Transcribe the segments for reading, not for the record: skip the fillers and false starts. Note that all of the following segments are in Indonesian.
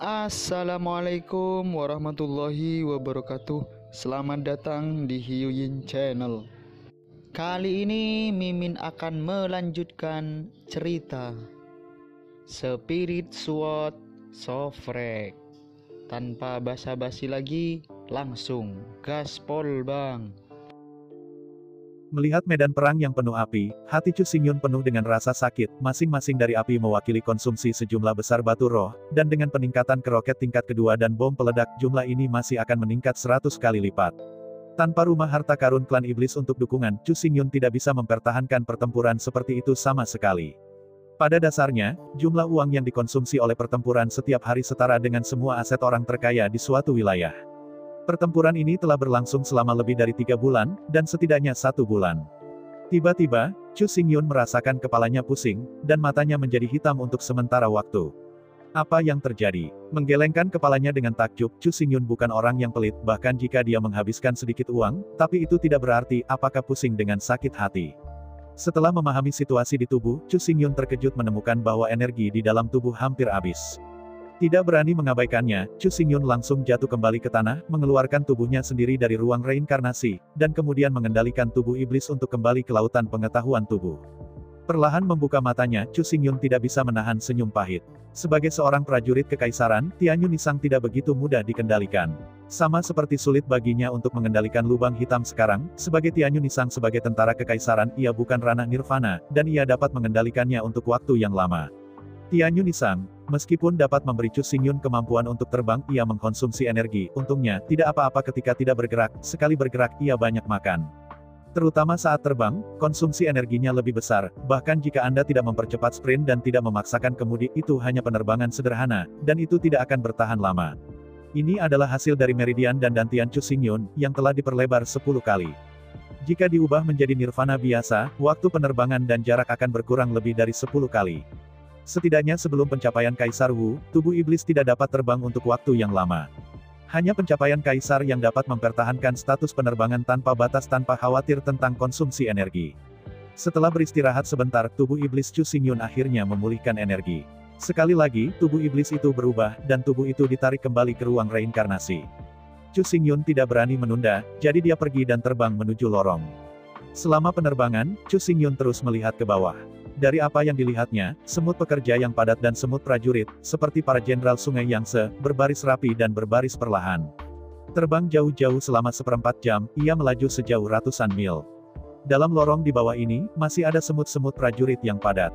Assalamualaikum warahmatullahi wabarakatuh. Selamat datang di Hyuyin Channel. Kali ini Mimin akan melanjutkan cerita Spirit Sword Sofrek. Tanpa basa-basi lagi, langsung gaspol bang. Melihat medan perang yang penuh api, hati Chu Xingyun penuh dengan rasa sakit. Masing-masing dari api mewakili konsumsi sejumlah besar batu roh, dan dengan peningkatan ke roket tingkat kedua dan bom peledak, jumlah ini masih akan meningkat 100 kali lipat. Tanpa rumah harta karun klan iblis untuk dukungan, Chu Xingyun tidak bisa mempertahankan pertempuran seperti itu sama sekali. Pada dasarnya, jumlah uang yang dikonsumsi oleh pertempuran setiap hari setara dengan semua aset orang terkaya di suatu wilayah. Pertempuran ini telah berlangsung selama lebih dari 3 bulan, dan setidaknya 1 bulan. Tiba-tiba, Chu Xingyun merasakan kepalanya pusing, dan matanya menjadi hitam untuk sementara waktu. Apa yang terjadi? Menggelengkan kepalanya dengan takjub, Chu Xingyun bukan orang yang pelit, bahkan jika dia menghabiskan sedikit uang, tapi itu tidak berarti apakah pusing dengan sakit hati. Setelah memahami situasi di tubuh, Chu Xingyun terkejut menemukan bahwa energi di dalam tubuh hampir habis. Tidak berani mengabaikannya, Chu Xingyun langsung jatuh kembali ke tanah, mengeluarkan tubuhnya sendiri dari ruang reinkarnasi, dan kemudian mengendalikan tubuh iblis untuk kembali ke lautan pengetahuan tubuh. Perlahan membuka matanya, Chu Xingyun tidak bisa menahan senyum pahit. Sebagai seorang prajurit kekaisaran, Tianyu Nisang tidak begitu mudah dikendalikan. Sama seperti sulit baginya untuk mengendalikan lubang hitam sekarang, sebagai Tianyu Nisang sebagai tentara kekaisaran, ia bukan ranah nirvana, dan ia dapat mengendalikannya untuk waktu yang lama. Tianyu Nisang, meskipun dapat memberi Chu Xingyun kemampuan untuk terbang, ia mengkonsumsi energi. Untungnya, tidak apa-apa ketika tidak bergerak, sekali bergerak, ia banyak makan. Terutama saat terbang, konsumsi energinya lebih besar, bahkan jika Anda tidak mempercepat sprint dan tidak memaksakan kemudi, itu hanya penerbangan sederhana, dan itu tidak akan bertahan lama. Ini adalah hasil dari meridian dan dantian Chu Xingyun, yang telah diperlebar 10 kali. Jika diubah menjadi nirvana biasa, waktu penerbangan dan jarak akan berkurang lebih dari 10 kali. Setidaknya sebelum pencapaian Kaisar Wu, tubuh iblis tidak dapat terbang untuk waktu yang lama. Hanya pencapaian Kaisar yang dapat mempertahankan status penerbangan tanpa batas tanpa khawatir tentang konsumsi energi. Setelah beristirahat sebentar, tubuh iblis Chu Xingyun akhirnya memulihkan energi. Sekali lagi, tubuh iblis itu berubah, dan tubuh itu ditarik kembali ke ruang reinkarnasi. Chu Xingyun tidak berani menunda, jadi dia pergi dan terbang menuju lorong. Selama penerbangan, Chu Xingyun terus melihat ke bawah. Dari apa yang dilihatnya, semut pekerja yang padat dan semut prajurit, seperti para jenderal Sungai Yangtze, berbaris rapi dan berbaris perlahan. Terbang jauh-jauh selama 1/4 jam, ia melaju sejauh ratusan mil. Dalam lorong di bawah ini, masih ada semut-semut prajurit yang padat.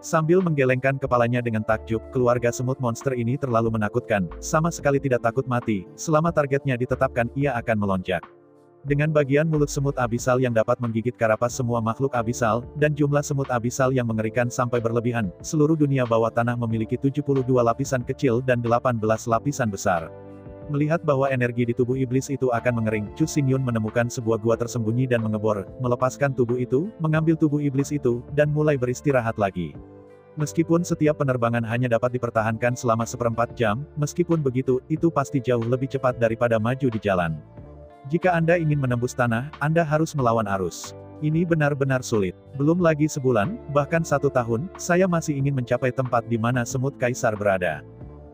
Sambil menggelengkan kepalanya dengan takjub, keluarga semut monster ini terlalu menakutkan, sama sekali tidak takut mati. Selama targetnya ditetapkan, ia akan melonjak. Dengan bagian mulut semut abisal yang dapat menggigit karapas semua makhluk abisal, dan jumlah semut abisal yang mengerikan sampai berlebihan, seluruh dunia bawah tanah memiliki 72 lapisan kecil dan 18 lapisan besar. Melihat bahwa energi di tubuh iblis itu akan mengering, Chu Xingyun menemukan sebuah gua tersembunyi dan mengebor, melepaskan tubuh itu, mengambil tubuh iblis itu, dan mulai beristirahat lagi. Meskipun setiap penerbangan hanya dapat dipertahankan selama 1/4 jam, meskipun begitu, itu pasti jauh lebih cepat daripada maju di jalan. Jika Anda ingin menembus tanah, Anda harus melawan arus. Ini benar-benar sulit. Belum lagi sebulan, bahkan 1 tahun, saya masih ingin mencapai tempat di mana semut kaisar berada.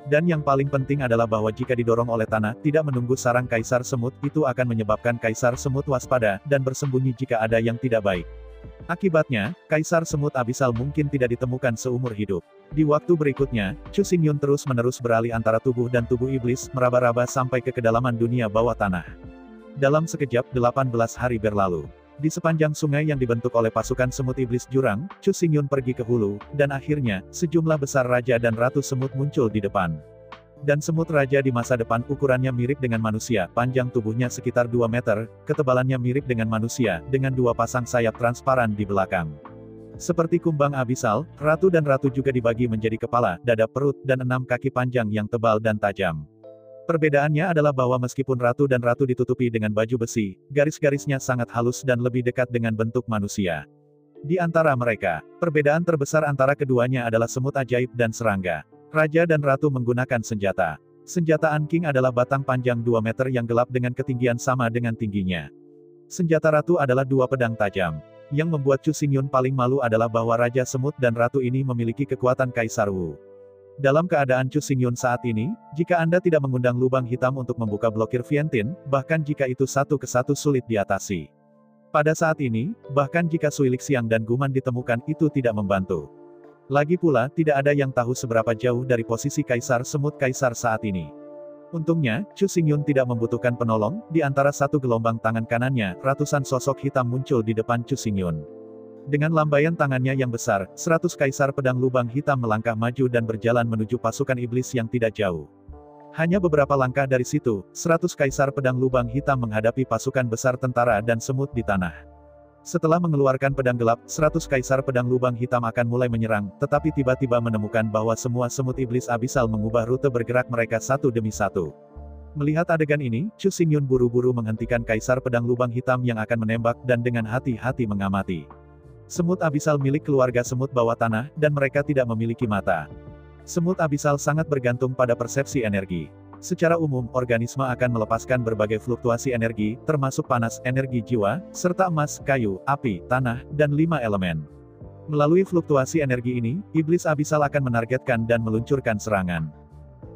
Dan yang paling penting adalah bahwa jika didorong oleh tanah, tidak menunggu sarang kaisar semut, itu akan menyebabkan kaisar semut waspada, dan bersembunyi jika ada yang tidak baik. Akibatnya, kaisar semut abisal mungkin tidak ditemukan seumur hidup. Di waktu berikutnya, Chu Xingyun terus-menerus beralih antara tubuh dan tubuh iblis, meraba-raba sampai ke kedalaman dunia bawah tanah. Dalam sekejap, 18 hari berlalu. Di sepanjang sungai yang dibentuk oleh pasukan semut iblis jurang, Chu Xingyun pergi ke hulu, dan akhirnya, sejumlah besar raja dan ratu semut muncul di depan. Dan semut raja di masa depan ukurannya mirip dengan manusia, panjang tubuhnya sekitar 2 meter, ketebalannya mirip dengan manusia, dengan 2 pasang sayap transparan di belakang. Seperti kumbang abisal, ratu dan ratu juga dibagi menjadi kepala, dada, perut, dan 6 kaki panjang yang tebal dan tajam. Perbedaannya adalah bahwa meskipun ratu dan ratu ditutupi dengan baju besi, garis-garisnya sangat halus dan lebih dekat dengan bentuk manusia. Di antara mereka, perbedaan terbesar antara keduanya adalah semut ajaib dan serangga. Raja dan ratu menggunakan senjata. Senjata Anking adalah batang panjang 2 meter yang gelap dengan ketinggian sama dengan tingginya. Senjata ratu adalah 2 pedang tajam. Yang membuat Chu Xingyun paling malu adalah bahwa Raja Semut dan Ratu ini memiliki kekuatan Kaisar Wu. Dalam keadaan Chu Xingyun saat ini, jika Anda tidak mengundang lubang hitam untuk membuka blokir Vientiane, bahkan jika itu satu ke satu sulit diatasi. Pada saat ini, bahkan jika Sui Lixiang dan Guman ditemukan itu tidak membantu. Lagi pula, tidak ada yang tahu seberapa jauh dari posisi Kaisar Semut Kaisar saat ini. Untungnya, Chu Xingyun tidak membutuhkan penolong, di antara satu gelombang tangan kanannya, ratusan sosok hitam muncul di depan Chu Xingyun. Dengan lambaian tangannya yang besar, 100 kaisar pedang lubang hitam melangkah maju dan berjalan menuju pasukan iblis yang tidak jauh. Hanya beberapa langkah dari situ, 100 kaisar pedang lubang hitam menghadapi pasukan besar tentara dan semut di tanah. Setelah mengeluarkan pedang gelap, 100 kaisar pedang lubang hitam akan mulai menyerang, tetapi tiba-tiba menemukan bahwa semua semut iblis abisal mengubah rute bergerak mereka satu demi satu. Melihat adegan ini, Chu Xingyun buru-buru menghentikan kaisar pedang lubang hitam yang akan menembak dan dengan hati-hati mengamati. Semut abisal milik keluarga semut bawah tanah, dan mereka tidak memiliki mata. Semut abisal sangat bergantung pada persepsi energi. Secara umum, organisme akan melepaskan berbagai fluktuasi energi, termasuk panas, energi jiwa, serta emas, kayu, api, tanah, dan 5 elemen. Melalui fluktuasi energi ini, iblis abisal akan menargetkan dan meluncurkan serangan.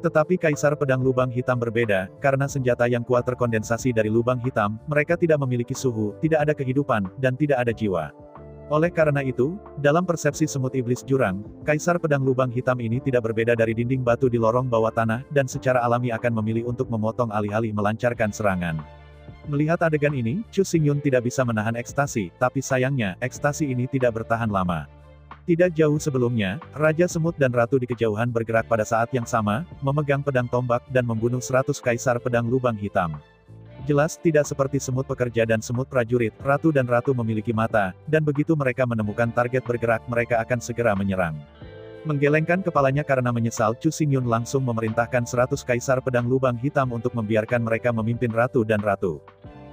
Tetapi kaisar pedang lubang hitam berbeda, karena senjata yang kuat terkondensasi dari lubang hitam, mereka tidak memiliki suhu, tidak ada kehidupan, dan tidak ada jiwa. Oleh karena itu, dalam persepsi semut iblis jurang, kaisar pedang lubang hitam ini tidak berbeda dari dinding batu di lorong bawah tanah, dan secara alami akan memilih untuk memotong alih-alih melancarkan serangan. Melihat adegan ini, Chu Xingyun tidak bisa menahan ekstasi, tapi sayangnya, ekstasi ini tidak bertahan lama. Tidak jauh sebelumnya, Raja Semut dan Ratu di kejauhan bergerak pada saat yang sama, memegang pedang tombak dan membunuh 100 kaisar pedang lubang hitam. Jelas tidak seperti semut pekerja dan semut prajurit, Ratu dan Ratu memiliki mata, dan begitu mereka menemukan target bergerak mereka akan segera menyerang. Menggelengkan kepalanya karena menyesal, Chu Xingyun langsung memerintahkan 100 kaisar pedang lubang hitam untuk membiarkan mereka memimpin Ratu dan Ratu.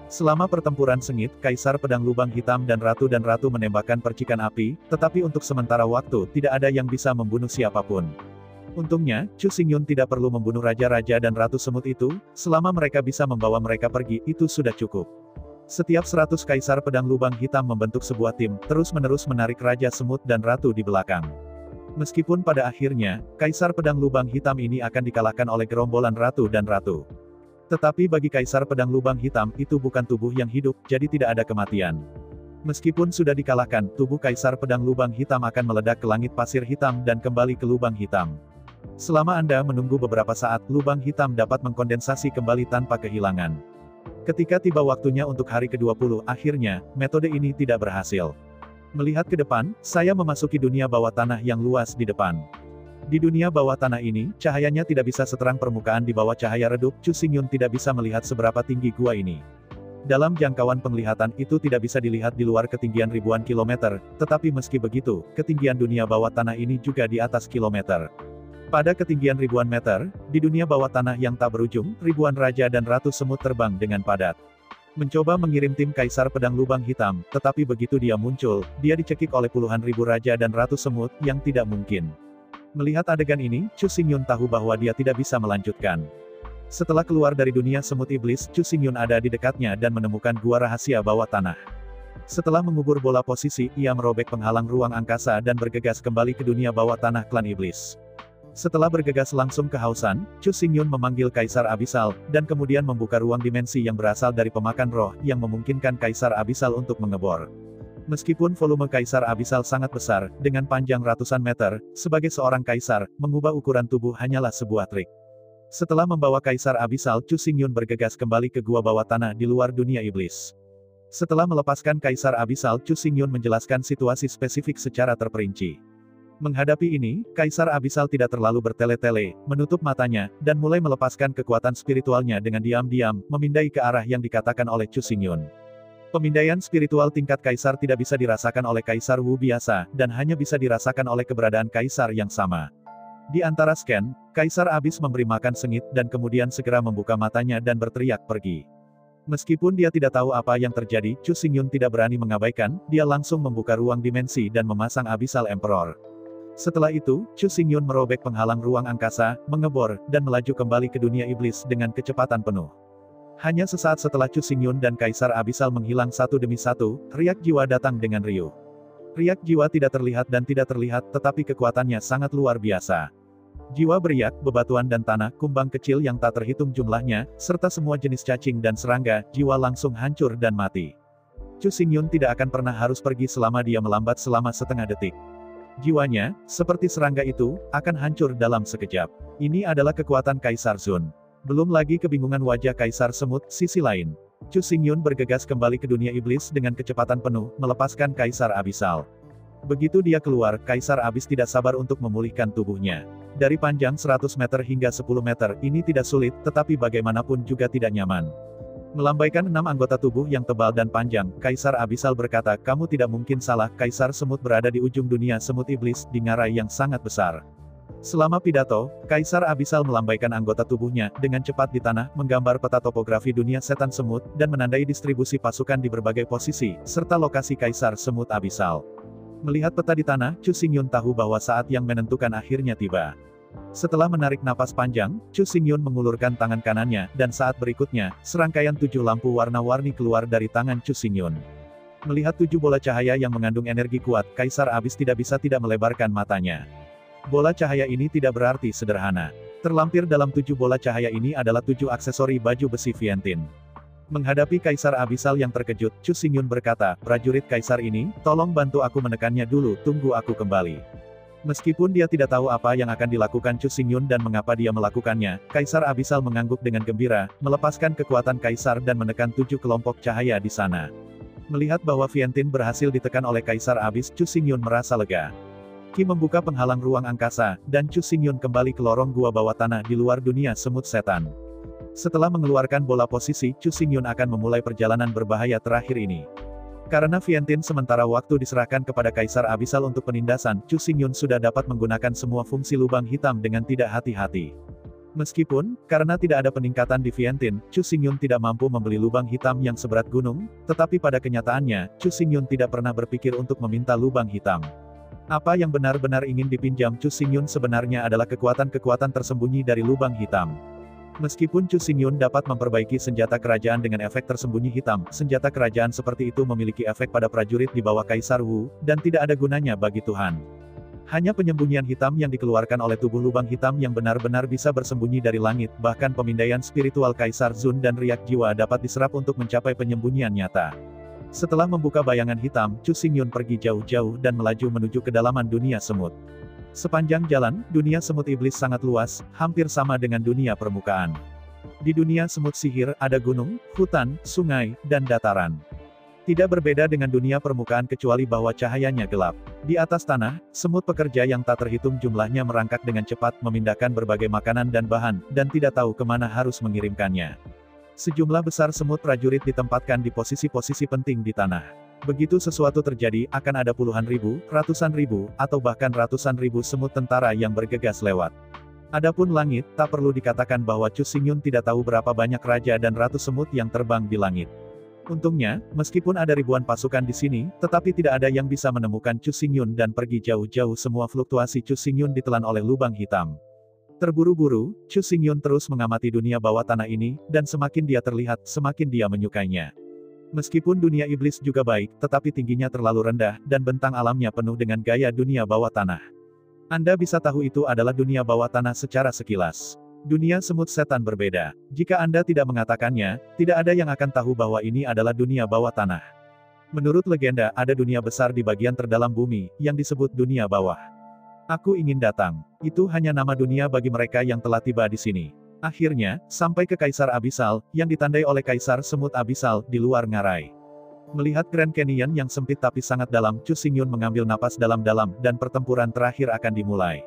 Selama pertempuran sengit, kaisar pedang lubang hitam dan Ratu menembakkan percikan api, tetapi untuk sementara waktu tidak ada yang bisa membunuh siapapun. Untungnya, Chu Xingyun tidak perlu membunuh raja-raja dan ratu semut itu, selama mereka bisa membawa mereka pergi, itu sudah cukup. Setiap 100 kaisar pedang lubang hitam membentuk sebuah tim, terus-menerus menarik raja semut dan ratu di belakang. Meskipun pada akhirnya, kaisar pedang lubang hitam ini akan dikalahkan oleh gerombolan ratu dan ratu. Tetapi bagi kaisar pedang lubang hitam, itu bukan tubuh yang hidup, jadi tidak ada kematian. Meskipun sudah dikalahkan, tubuh kaisar pedang lubang hitam akan meledak ke langit pasir hitam dan kembali ke lubang hitam. Selama Anda menunggu beberapa saat, lubang hitam dapat mengkondensasi kembali tanpa kehilangan. Ketika tiba waktunya untuk hari ke-20, akhirnya, metode ini tidak berhasil. Melihat ke depan, saya memasuki dunia bawah tanah yang luas di depan. Di dunia bawah tanah ini, cahayanya tidak bisa seterang permukaan di bawah cahaya redup, Chu Xingyun tidak bisa melihat seberapa tinggi gua ini. Dalam jangkauan penglihatan itu tidak bisa dilihat di luar ketinggian ribuan kilometer, tetapi meski begitu, ketinggian dunia bawah tanah ini juga di atas kilometer. Pada ketinggian ribuan meter, di dunia bawah tanah yang tak berujung, ribuan raja dan ratu semut terbang dengan padat. Mencoba mengirim tim kaisar pedang lubang hitam, tetapi begitu dia muncul, dia dicekik oleh puluhan ribu raja dan ratu semut, yang tidak mungkin. Melihat adegan ini, Chu Xingyun tahu bahwa dia tidak bisa melanjutkan. Setelah keluar dari dunia semut iblis, Chu Xingyun ada di dekatnya dan menemukan gua rahasia bawah tanah. Setelah mengubur bola posisi, ia merobek penghalang ruang angkasa dan bergegas kembali ke dunia bawah tanah klan iblis. Setelah bergegas langsung ke Hausan, Chu Xingyun memanggil Kaisar Abisal, dan kemudian membuka ruang dimensi yang berasal dari pemakan roh, yang memungkinkan Kaisar Abisal untuk mengebor. Meskipun volume Kaisar Abisal sangat besar, dengan panjang ratusan meter, sebagai seorang kaisar, mengubah ukuran tubuh hanyalah sebuah trik. Setelah membawa Kaisar Abisal, Chu Xingyun bergegas kembali ke gua bawah tanah di luar dunia iblis. Setelah melepaskan Kaisar Abisal, Chu Xingyun menjelaskan situasi spesifik secara terperinci. Menghadapi ini, Kaisar Abisal tidak terlalu bertele-tele, menutup matanya, dan mulai melepaskan kekuatan spiritualnya dengan diam-diam, memindai ke arah yang dikatakan oleh Chu Xingyun. Pemindaian spiritual tingkat Kaisar tidak bisa dirasakan oleh Kaisar Wu biasa, dan hanya bisa dirasakan oleh keberadaan Kaisar yang sama. Di antara scan, Kaisar Abis memberi makan sengit dan kemudian segera membuka matanya dan berteriak pergi. Meskipun dia tidak tahu apa yang terjadi, Chu Xingyun tidak berani mengabaikan, dia langsung membuka ruang dimensi dan memasang Abyssal Emperor. Setelah itu, Chu Xingyun merobek penghalang ruang angkasa, mengebor, dan melaju kembali ke dunia iblis dengan kecepatan penuh. Hanya sesaat setelah Chu Xingyun dan Kaisar Abisal menghilang satu demi satu, riak jiwa datang dengan riuh. Riak jiwa tidak terlihat dan tidak terlihat, tetapi kekuatannya sangat luar biasa. Jiwa beriak, bebatuan dan tanah, kumbang kecil yang tak terhitung jumlahnya, serta semua jenis cacing dan serangga, jiwa langsung hancur dan mati. Chu Xingyun tidak akan pernah harus pergi selama dia melambat selama setengah detik. Jiwanya, seperti serangga itu, akan hancur dalam sekejap. Ini adalah kekuatan Kaisar Zun. Belum lagi kebingungan wajah Kaisar Semut, sisi lain. Chu Xingyun bergegas kembali ke dunia iblis dengan kecepatan penuh, melepaskan Kaisar Abisal. Begitu dia keluar, Kaisar Abis tidak sabar untuk memulihkan tubuhnya. Dari panjang 100 meter hingga 10 meter, ini tidak sulit, tetapi bagaimanapun juga tidak nyaman. Melambaikan 6 anggota tubuh yang tebal dan panjang, Kaisar Abisal berkata, kamu tidak mungkin salah, Kaisar Semut berada di ujung dunia semut iblis, di ngarai yang sangat besar. Selama pidato, Kaisar Abisal melambaikan anggota tubuhnya, dengan cepat di tanah, menggambar peta topografi dunia setan semut, dan menandai distribusi pasukan di berbagai posisi, serta lokasi Kaisar Semut Abisal. Melihat peta di tanah, Chu Xingyun tahu bahwa saat yang menentukan akhirnya tiba. Setelah menarik napas panjang, Chu Xingyun mengulurkan tangan kanannya, dan saat berikutnya, serangkaian 7 lampu warna-warni keluar dari tangan Chu Xingyun. Melihat 7 bola cahaya yang mengandung energi kuat, Kaisar Abis tidak bisa tidak melebarkan matanya. Bola cahaya ini tidak berarti sederhana. Terlampir dalam 7 bola cahaya ini adalah 7 aksesori baju besi Vientin. Menghadapi Kaisar Abisal yang terkejut, Chu Xingyun berkata, prajurit Kaisar ini, tolong bantu aku menekannya dulu, tunggu aku kembali. Meskipun dia tidak tahu apa yang akan dilakukan Chu Xingyun dan mengapa dia melakukannya, Kaisar Abisal mengangguk dengan gembira, melepaskan kekuatan Kaisar dan menekan 7 kelompok cahaya di sana. Melihat bahwa Vientin berhasil ditekan oleh Kaisar Abis, Chu Xingyun merasa lega. Qi membuka penghalang ruang angkasa, dan Chu Xingyun kembali ke lorong gua bawah tanah di luar dunia semut setan. Setelah mengeluarkan bola posisi, Chu Xingyun akan memulai perjalanan berbahaya terakhir ini. Karena Vientin sementara waktu diserahkan kepada Kaisar Abisal untuk penindasan, Chu Xingyun sudah dapat menggunakan semua fungsi lubang hitam dengan tidak hati-hati. Meskipun, karena tidak ada peningkatan di Vientin, Chu Xingyun tidak mampu membeli lubang hitam yang seberat gunung, tetapi pada kenyataannya, Chu Xingyun tidak pernah berpikir untuk meminta lubang hitam. Apa yang benar-benar ingin dipinjam Chu Xingyun sebenarnya adalah kekuatan-kekuatan tersembunyi dari lubang hitam. Meskipun Chu Xingyun dapat memperbaiki senjata kerajaan dengan efek tersembunyi hitam, senjata kerajaan seperti itu memiliki efek pada prajurit di bawah Kaisar Wu, dan tidak ada gunanya bagi Tuhan. Hanya penyembunyian hitam yang dikeluarkan oleh tubuh lubang hitam yang benar-benar bisa bersembunyi dari langit, bahkan pemindaian spiritual Kaisar Zun dan riak jiwa dapat diserap untuk mencapai penyembunyian nyata. Setelah membuka bayangan hitam, Chu Xingyun pergi jauh-jauh dan melaju menuju kedalaman dunia semut. Sepanjang jalan, dunia semut iblis sangat luas, hampir sama dengan dunia permukaan. Di dunia semut sihir, ada gunung, hutan, sungai, dan dataran. Tidak berbeda dengan dunia permukaan kecuali bahwa cahayanya gelap. Di atas tanah, semut pekerja yang tak terhitung jumlahnya merangkak dengan cepat, memindahkan berbagai makanan dan bahan, dan tidak tahu kemana harus mengirimkannya. Sejumlah besar semut prajurit ditempatkan di posisi-posisi penting di tanah. Begitu sesuatu terjadi, akan ada puluhan ribu, ratusan ribu, atau bahkan ratusan ribu semut tentara yang bergegas lewat. Adapun langit, tak perlu dikatakan bahwa Chu Xingyun tidak tahu berapa banyak raja dan ratu semut yang terbang di langit. Untungnya, meskipun ada ribuan pasukan di sini, tetapi tidak ada yang bisa menemukan Chu Xingyun dan pergi jauh-jauh. Semua fluktuasi Chu Xingyun ditelan oleh lubang hitam. Terburu-buru, Chu Xingyun terus mengamati dunia bawah tanah ini, dan semakin dia terlihat, semakin dia menyukainya. Meskipun dunia iblis juga baik, tetapi tingginya terlalu rendah, dan bentang alamnya penuh dengan gaya dunia bawah tanah. Anda bisa tahu itu adalah dunia bawah tanah secara sekilas. Dunia semut setan berbeda. Jika Anda tidak mengatakannya, tidak ada yang akan tahu bahwa ini adalah dunia bawah tanah. Menurut legenda, ada dunia besar di bagian terdalam bumi, yang disebut dunia bawah. Aku ingin datang. Itu hanya nama dunia bagi mereka yang telah tiba di sini. Akhirnya, sampai ke Kaisar Abisal, yang ditandai oleh Kaisar Semut Abisal, di luar ngarai. Melihat Grand Canyon yang sempit tapi sangat dalam, Chu Xingyun mengambil napas dalam-dalam, dan pertempuran terakhir akan dimulai.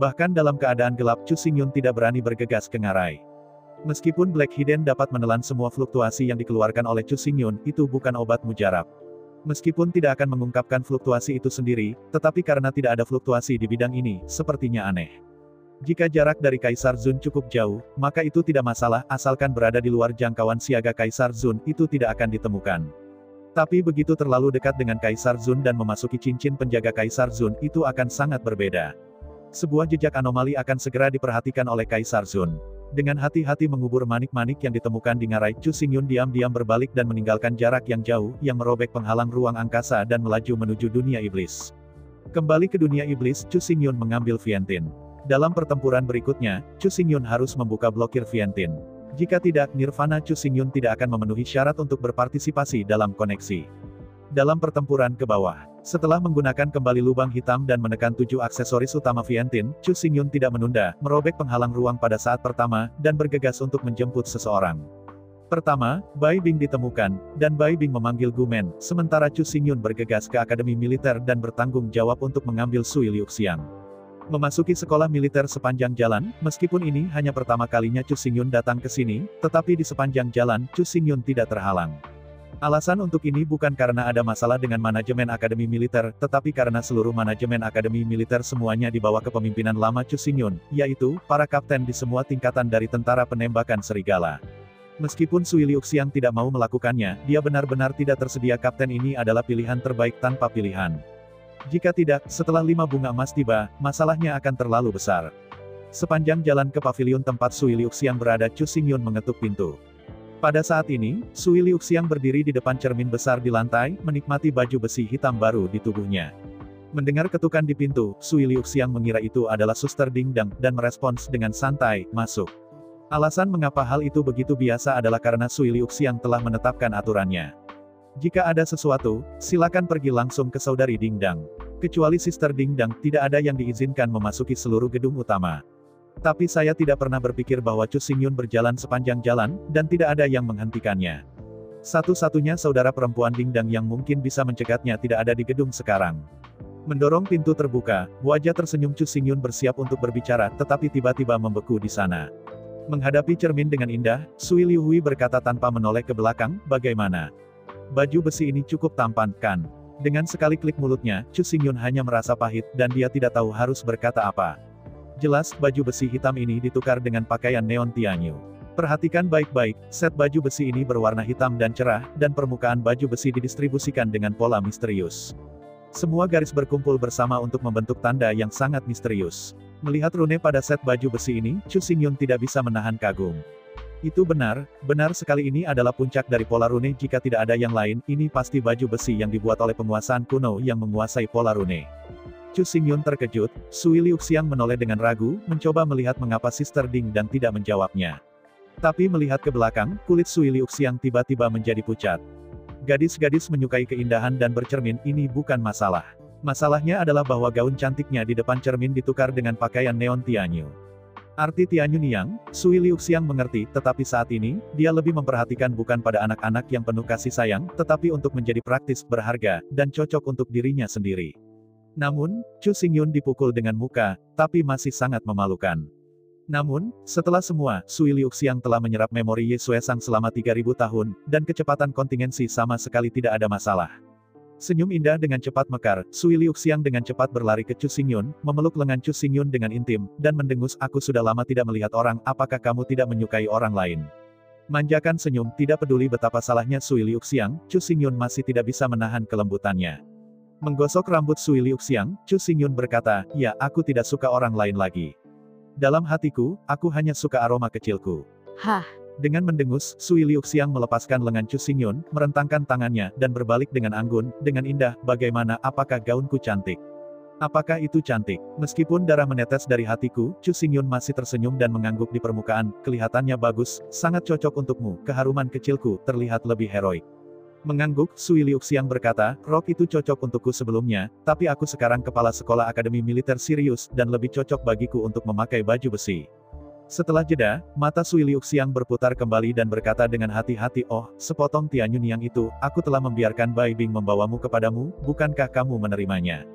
Bahkan dalam keadaan gelap, Chu Xingyun tidak berani bergegas ke ngarai. Meskipun Black Hidden dapat menelan semua fluktuasi yang dikeluarkan oleh Chu Xingyun, itu bukan obat mujarab. Meskipun tidak akan mengungkapkan fluktuasi itu sendiri, tetapi karena tidak ada fluktuasi di bidang ini, sepertinya aneh. Jika jarak dari Kaisar Zun cukup jauh, maka itu tidak masalah, asalkan berada di luar jangkauan siaga Kaisar Zun, itu tidak akan ditemukan. Tapi begitu terlalu dekat dengan Kaisar Zun dan memasuki cincin penjaga Kaisar Zun, itu akan sangat berbeda. Sebuah jejak anomali akan segera diperhatikan oleh Kaisar Zun. Dengan hati-hati mengubur manik-manik yang ditemukan di ngarai, Chu Xingyun diam-diam berbalik dan meninggalkan jarak yang jauh, yang merobek penghalang ruang angkasa dan melaju menuju dunia iblis. Kembali ke dunia iblis, Chu Xingyun mengambil Vientin. Dalam pertempuran berikutnya, Chu Xingyun harus membuka blokir Vientiane. Jika tidak, Nirvana Chu Xingyun tidak akan memenuhi syarat untuk berpartisipasi dalam koneksi. Dalam pertempuran ke bawah, setelah menggunakan kembali lubang hitam dan menekan 7 aksesoris utama Vientiane, Chu Xingyun tidak menunda, merobek penghalang ruang pada saat pertama, dan bergegas untuk menjemput seseorang. Pertama, Bai Bing ditemukan, dan Bai Bing memanggil Gumen, sementara Chu Xingyun bergegas ke akademi militer dan bertanggung jawab untuk mengambil Sui Liuxiang. Memasuki sekolah militer sepanjang jalan, meskipun ini hanya pertama kalinya Chu Xingyun datang ke sini, tetapi di sepanjang jalan, Chu Xingyun tidak terhalang. Alasan untuk ini bukan karena ada masalah dengan manajemen akademi militer, tetapi karena seluruh manajemen akademi militer semuanya di bawah kepemimpinan lama Chu Xingyun, yaitu, para kapten di semua tingkatan dari tentara penembakan serigala. Meskipun Sui Liuxiang tidak mau melakukannya, dia benar-benar tidak tersedia kapten ini adalah pilihan terbaik tanpa pilihan. Jika tidak, setelah 5 bunga emas tiba, masalahnya akan terlalu besar. Sepanjang jalan ke pavilion tempat Sui Liuxiang berada, Chu Xingyun mengetuk pintu. Pada saat ini, Sui Liuxiang berdiri di depan cermin besar di lantai, menikmati baju besi hitam baru di tubuhnya. Mendengar ketukan di pintu, Sui Liuxiang mengira itu adalah Suster Dingdang, dan merespons dengan santai, "Masuk." Alasan mengapa hal itu begitu biasa adalah karena Sui Liuxiang telah menetapkan aturannya. Jika ada sesuatu, silakan pergi langsung ke Saudari Dingdang. Kecuali Sister Dingdang, tidak ada yang diizinkan memasuki seluruh gedung utama. Tapi saya tidak pernah berpikir bahwa Chu Xingyun berjalan sepanjang jalan, dan tidak ada yang menghentikannya. Satu-satunya saudara perempuan Dingdang yang mungkin bisa mencegatnya tidak ada di gedung sekarang. Mendorong pintu terbuka, wajah tersenyum Chu Xingyun bersiap untuk berbicara, tetapi tiba-tiba membeku di sana. Menghadapi cermin dengan indah, Sui Liuhui berkata tanpa menoleh ke belakang, "Bagaimana? Baju besi ini cukup tampan, kan?" Dengan sekali klik mulutnya, Chu Xingyun hanya merasa pahit, dan dia tidak tahu harus berkata apa. Jelas, baju besi hitam ini ditukar dengan pakaian neon Tianyu. Perhatikan baik-baik, set baju besi ini berwarna hitam dan cerah, dan permukaan baju besi didistribusikan dengan pola misterius. Semua garis berkumpul bersama untuk membentuk tanda yang sangat misterius. Melihat rune pada set baju besi ini, Chu Xingyun tidak bisa menahan kagum. Itu benar, benar sekali ini adalah puncak dari pola rune jika tidak ada yang lain, ini pasti baju besi yang dibuat oleh penguasaan kuno yang menguasai pola rune. Chu Xingyun terkejut, Sui Liuxiang menoleh dengan ragu, mencoba melihat mengapa Sister Dingdang tidak menjawabnya. Tapi melihat ke belakang, kulit Sui Liuxiang tiba-tiba menjadi pucat. Gadis-gadis menyukai keindahan dan bercermin, ini bukan masalah. Masalahnya adalah bahwa gaun cantiknya di depan cermin ditukar dengan pakaian neon Tianyu. Arti Tianyu Niang, Sui Liuxiang mengerti, tetapi saat ini, dia lebih memperhatikan bukan pada anak-anak yang penuh kasih sayang, tetapi untuk menjadi praktis, berharga, dan cocok untuk dirinya sendiri. Namun, Chu Xingyun dipukul dengan muka, tapi masih sangat memalukan. Namun, setelah semua, Sui Liuxiang telah menyerap memori Ye Xuesang selama 3000 tahun, dan kecepatan kontingensi sama sekali tidak ada masalah. Senyum indah dengan cepat mekar, Sui Liuxiang dengan cepat berlari ke Chu Xingyun, memeluk lengan Chu Xingyun dengan intim, dan mendengus, "Aku sudah lama tidak melihat orang, apakah kamu tidak menyukai orang lain?" Manjakan senyum, tidak peduli betapa salahnya Sui Liuxiang, Chu Xingyun masih tidak bisa menahan kelembutannya. Menggosok rambut Sui Liuxiang, Chu Xingyun berkata, "Ya, aku tidak suka orang lain lagi. Dalam hatiku, aku hanya suka aroma kecilku." Hah? Dengan mendengus, Sui Liuxiang melepaskan lengan Chu Xingyun, merentangkan tangannya, dan berbalik dengan anggun, dengan indah, "Bagaimana, apakah gaunku cantik? Apakah itu cantik?" Meskipun darah menetes dari hatiku, Chu Xingyun masih tersenyum dan mengangguk di permukaan, "Kelihatannya bagus, sangat cocok untukmu, keharuman kecilku, terlihat lebih heroik." Mengangguk, Sui Liuxiang berkata, "Rok itu cocok untukku sebelumnya, tapi aku sekarang kepala sekolah akademi militer Sirius, dan lebih cocok bagiku untuk memakai baju besi." Setelah jeda, mata Sui Liuxiang berputar kembali dan berkata dengan hati-hati, "Oh, sepotong Tianyu Niang itu, aku telah membiarkan Bai Bing membawamu kepadamu, bukankah kamu menerimanya?"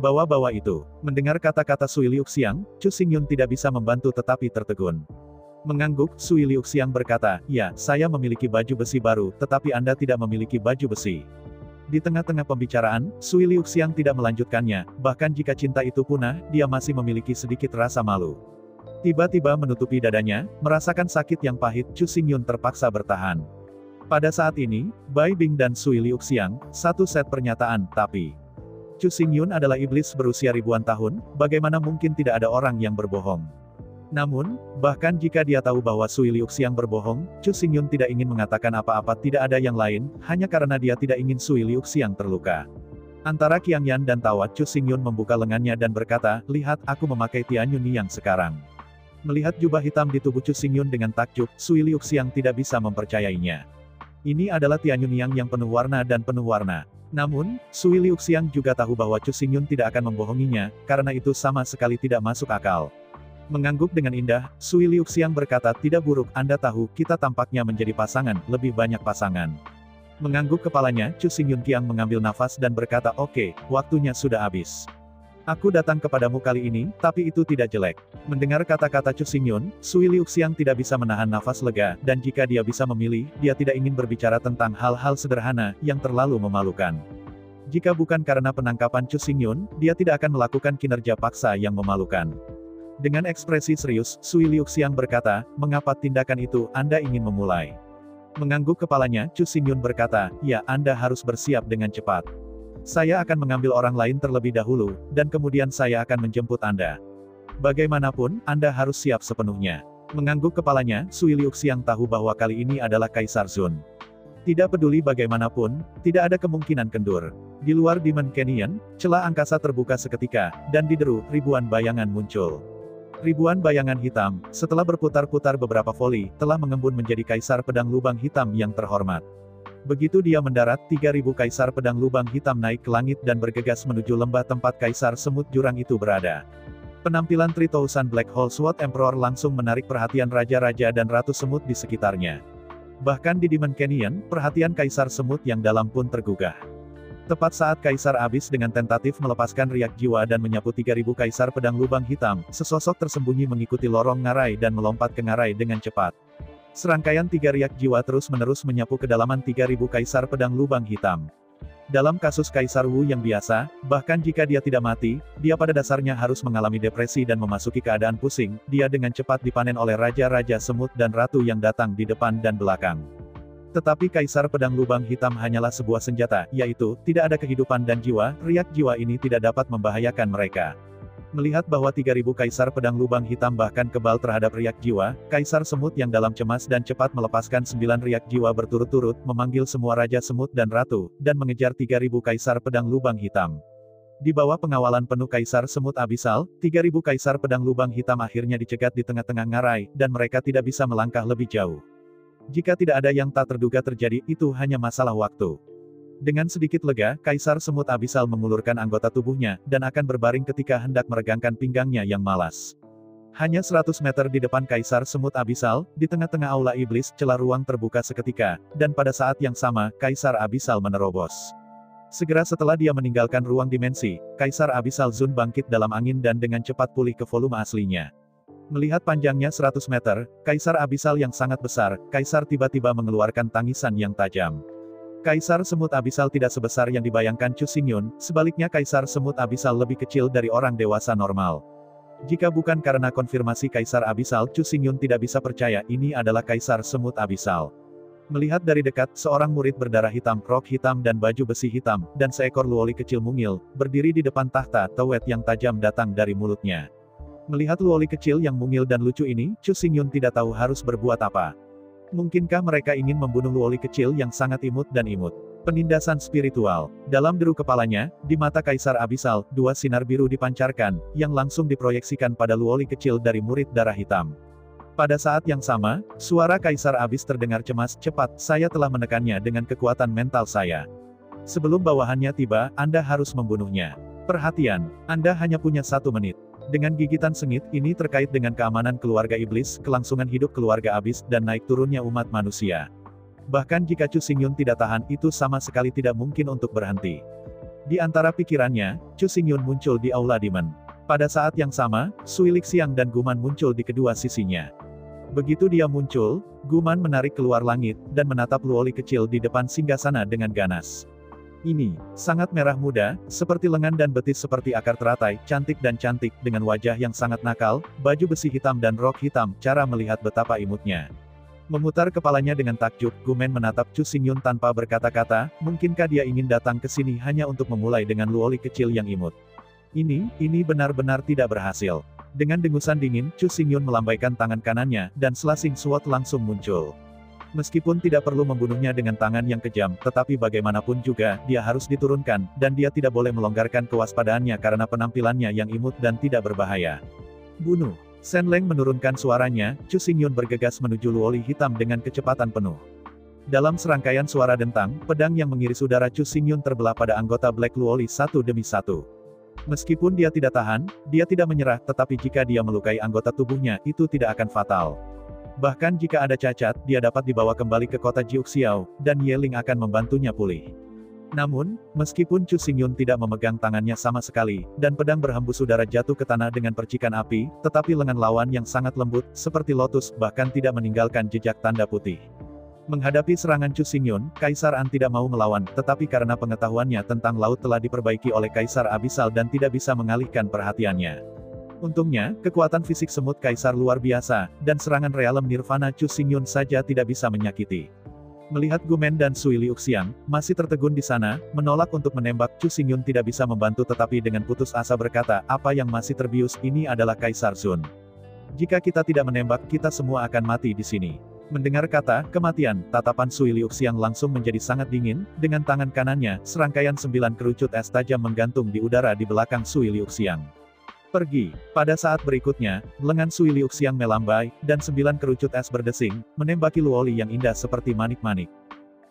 "Bawa-bawa itu." Mendengar kata-kata Sui Liuxiang, Chu Xingyun tidak bisa membantu tetapi tertegun. Mengangguk, Sui Liuxiang berkata, "Ya, saya memiliki baju besi baru, tetapi Anda tidak memiliki baju besi." Di tengah-tengah pembicaraan, Sui Liuxiang tidak melanjutkannya, bahkan jika cinta itu punah, dia masih memiliki sedikit rasa malu. Tiba-tiba menutupi dadanya, merasakan sakit yang pahit, Chu Xingyun terpaksa bertahan. Pada saat ini, Bai Bing dan Sui Liuxiang, satu set pernyataan, tapi Chu Xingyun adalah iblis berusia ribuan tahun, bagaimana mungkin tidak ada orang yang berbohong? Namun, bahkan jika dia tahu bahwa Sui Liuxiang berbohong, Chu Xingyun tidak ingin mengatakan apa-apa, tidak ada yang lain, hanya karena dia tidak ingin Sui Liuxiang terluka. Antara Qiangyan dan tawa, Chu Xingyun membuka lengannya dan berkata, lihat, aku memakai Tianyun yang sekarang. Melihat jubah hitam di tubuh Chu Xingyun dengan takjub, Sui Liuxiang tidak bisa mempercayainya. Ini adalah Tianyun yang penuh warna dan penuh warna. Namun, Sui Liuxiang juga tahu bahwa Chu Xingyun tidak akan membohonginya, karena itu sama sekali tidak masuk akal. Mengangguk dengan indah, Sui Liuxiang berkata, tidak buruk, Anda tahu, kita tampaknya menjadi pasangan, lebih banyak pasangan. Mengangguk kepalanya, Chu Xingyun Qiang mengambil nafas dan berkata, oke, waktunya sudah habis. Aku datang kepadamu kali ini, tapi itu tidak jelek. Mendengar kata-kata Chu Xingyun, Sui Liuxiang tidak bisa menahan nafas lega, dan jika dia bisa memilih, dia tidak ingin berbicara tentang hal-hal sederhana, yang terlalu memalukan. Jika bukan karena penangkapan Chu Xingyun, dia tidak akan melakukan kinerja paksa yang memalukan. Dengan ekspresi serius, Sui Liuxiang berkata, mengapa tindakan itu, Anda ingin memulai? Mengangguk kepalanya, Chu Xingyun berkata, ya, Anda harus bersiap dengan cepat. Saya akan mengambil orang lain terlebih dahulu, dan kemudian saya akan menjemput Anda. Bagaimanapun, Anda harus siap sepenuhnya. Mengangguk kepalanya, Sui Liuxiang tahu bahwa kali ini adalah Kaisar Zun. Tidak peduli bagaimanapun, tidak ada kemungkinan kendur. Di luar Demon Canyon, celah angkasa terbuka seketika, dan dideru, ribuan bayangan muncul. Ribuan bayangan hitam, setelah berputar-putar beberapa voli, telah mengembun menjadi Kaisar Pedang Lubang Hitam yang terhormat. Begitu dia mendarat, 3.000 Kaisar Pedang Lubang Hitam naik ke langit dan bergegas menuju lembah tempat Kaisar Semut Jurang itu berada. Penampilan 3000 Black Hole Sword Emperor langsung menarik perhatian raja-raja dan ratu semut di sekitarnya. Bahkan di Demon Canyon, perhatian Kaisar Semut yang dalam pun tergugah. Tepat saat Kaisar Abyss dengan tentatif melepaskan riak jiwa dan menyapu 3.000 Kaisar Pedang Lubang Hitam, sesosok tersembunyi mengikuti lorong ngarai dan melompat ke ngarai dengan cepat. Serangkaian 3 riak jiwa terus-menerus menyapu kedalaman 3.000 Kaisar Pedang Lubang Hitam. Dalam kasus Kaisar Wu yang biasa, bahkan jika dia tidak mati, dia pada dasarnya harus mengalami depresi dan memasuki keadaan pusing, dia dengan cepat dipanen oleh raja-raja semut dan ratu yang datang di depan dan belakang. Tetapi Kaisar Pedang Lubang Hitam hanyalah sebuah senjata, yaitu, tidak ada kehidupan dan jiwa, riak jiwa ini tidak dapat membahayakan mereka. Melihat bahwa 3.000 Kaisar Pedang Lubang Hitam bahkan kebal terhadap riak jiwa, Kaisar Semut yang dalam cemas dan cepat melepaskan 9 riak jiwa berturut-turut, memanggil semua Raja Semut dan Ratu, dan mengejar 3.000 Kaisar Pedang Lubang Hitam. Di bawah pengawalan penuh Kaisar Semut Abisal, 3.000 Kaisar Pedang Lubang Hitam akhirnya dicegat di tengah-tengah ngarai, dan mereka tidak bisa melangkah lebih jauh. Jika tidak ada yang tak terduga terjadi, itu hanya masalah waktu. Dengan sedikit lega, Kaisar Semut Abisal mengulurkan anggota tubuhnya, dan akan berbaring ketika hendak meregangkan pinggangnya yang malas. Hanya 100 meter di depan Kaisar Semut Abisal, di tengah-tengah aula iblis, celah ruang terbuka seketika, dan pada saat yang sama, Kaisar Abisal menerobos. Segera setelah dia meninggalkan ruang dimensi, Kaisar Abisal Zun bangkit dalam angin dan dengan cepat pulih ke volume aslinya. Melihat panjangnya 100 meter, Kaisar Abisal yang sangat besar, Kaisar tiba-tiba mengeluarkan tangisan yang tajam. Kaisar Semut Abisal tidak sebesar yang dibayangkan Chu Xingyun, sebaliknya Kaisar Semut Abisal lebih kecil dari orang dewasa normal. Jika bukan karena konfirmasi Kaisar Abisal, Chu Xingyun tidak bisa percaya ini adalah Kaisar Semut Abisal. Melihat dari dekat, seorang murid berdarah hitam, rok hitam dan baju besi hitam, dan seekor luoli kecil mungil, berdiri di depan tahta, tewet yang tajam datang dari mulutnya. Melihat luoli kecil yang mungil dan lucu ini, Chu Xingyun tidak tahu harus berbuat apa. Mungkinkah mereka ingin membunuh luoli kecil yang sangat imut dan imut? Penindasan spiritual. Dalam deru kepalanya, di mata Kaisar Abisal, 2 sinar biru dipancarkan, yang langsung diproyeksikan pada luoli kecil dari murid darah hitam. Pada saat yang sama, suara Kaisar Abyss terdengar cemas, cepat, saya telah menekannya dengan kekuatan mental saya. Sebelum bawahannya tiba, Anda harus membunuhnya. Perhatian, Anda hanya punya 1 menit. Dengan gigitan sengit, ini terkait dengan keamanan keluarga iblis, kelangsungan hidup keluarga Abyss, dan naik turunnya umat manusia. Bahkan jika Chu Xingyun tidak tahan, itu sama sekali tidak mungkin untuk berhenti. Di antara pikirannya, Chu Xingyun muncul di aula Demon. Pada saat yang sama, Sui Lixiang dan Guman muncul di kedua sisinya. Begitu dia muncul, Guman menarik keluar langit, dan menatap luoli kecil di depan singgasana dengan ganas. Ini, sangat merah muda, seperti lengan dan betis seperti akar teratai, cantik dan cantik, dengan wajah yang sangat nakal, baju besi hitam dan rok hitam, cara melihat betapa imutnya. Memutar kepalanya dengan takjub, Gumen menatap Chu Xingyun tanpa berkata-kata, mungkinkah dia ingin datang ke sini hanya untuk memulai dengan luoli kecil yang imut. Ini benar-benar tidak berhasil. Dengan dengusan dingin, Chu Xingyun melambaikan tangan kanannya, dan selasing sword langsung muncul. Meskipun tidak perlu membunuhnya dengan tangan yang kejam, tetapi bagaimanapun juga, dia harus diturunkan, dan dia tidak boleh melonggarkan kewaspadaannya karena penampilannya yang imut dan tidak berbahaya. Bunuh. Shen Leng menurunkan suaranya, Chu Xingyun bergegas menuju Luoli hitam dengan kecepatan penuh. Dalam serangkaian suara dentang, pedang yang mengiris udara Chu Xingyun terbelah pada anggota Black Luoli satu demi satu. Meskipun dia tidak tahan, dia tidak menyerah, tetapi jika dia melukai anggota tubuhnya, itu tidak akan fatal. Bahkan jika ada cacat, dia dapat dibawa kembali ke kota Jiuxiao, dan Ye Ling akan membantunya pulih. Namun, meskipun Chu Xingyun tidak memegang tangannya sama sekali, dan pedang berhembus udara jatuh ke tanah dengan percikan api, tetapi lengan lawan yang sangat lembut, seperti lotus, bahkan tidak meninggalkan jejak tanda putih. Menghadapi serangan Chu Xingyun, Kaisar An tidak mau melawan, tetapi karena pengetahuannya tentang laut telah diperbaiki oleh Kaisar Abisal dan tidak bisa mengalihkan perhatiannya. Untungnya, kekuatan fisik semut Kaisar luar biasa, dan serangan realem Nirvana Chu Xingyun saja tidak bisa menyakiti. Melihat Gumen dan Sui Liuxiang masih tertegun di sana, menolak untuk menembak, Chu Xingyun tidak bisa membantu tetapi dengan putus asa berkata, apa yang masih terbius, ini adalah Kaisar Sun. Jika kita tidak menembak, kita semua akan mati di sini. Mendengar kata kematian, tatapan Sui Liuxiang langsung menjadi sangat dingin, dengan tangan kanannya, serangkaian 9 kerucut es tajam menggantung di udara di belakang Sui Liuxiang. Pergi. Pada saat berikutnya, lengan Sui Liuxiang melambai, dan 9 kerucut es berdesing, menembaki Luoli yang indah seperti manik-manik.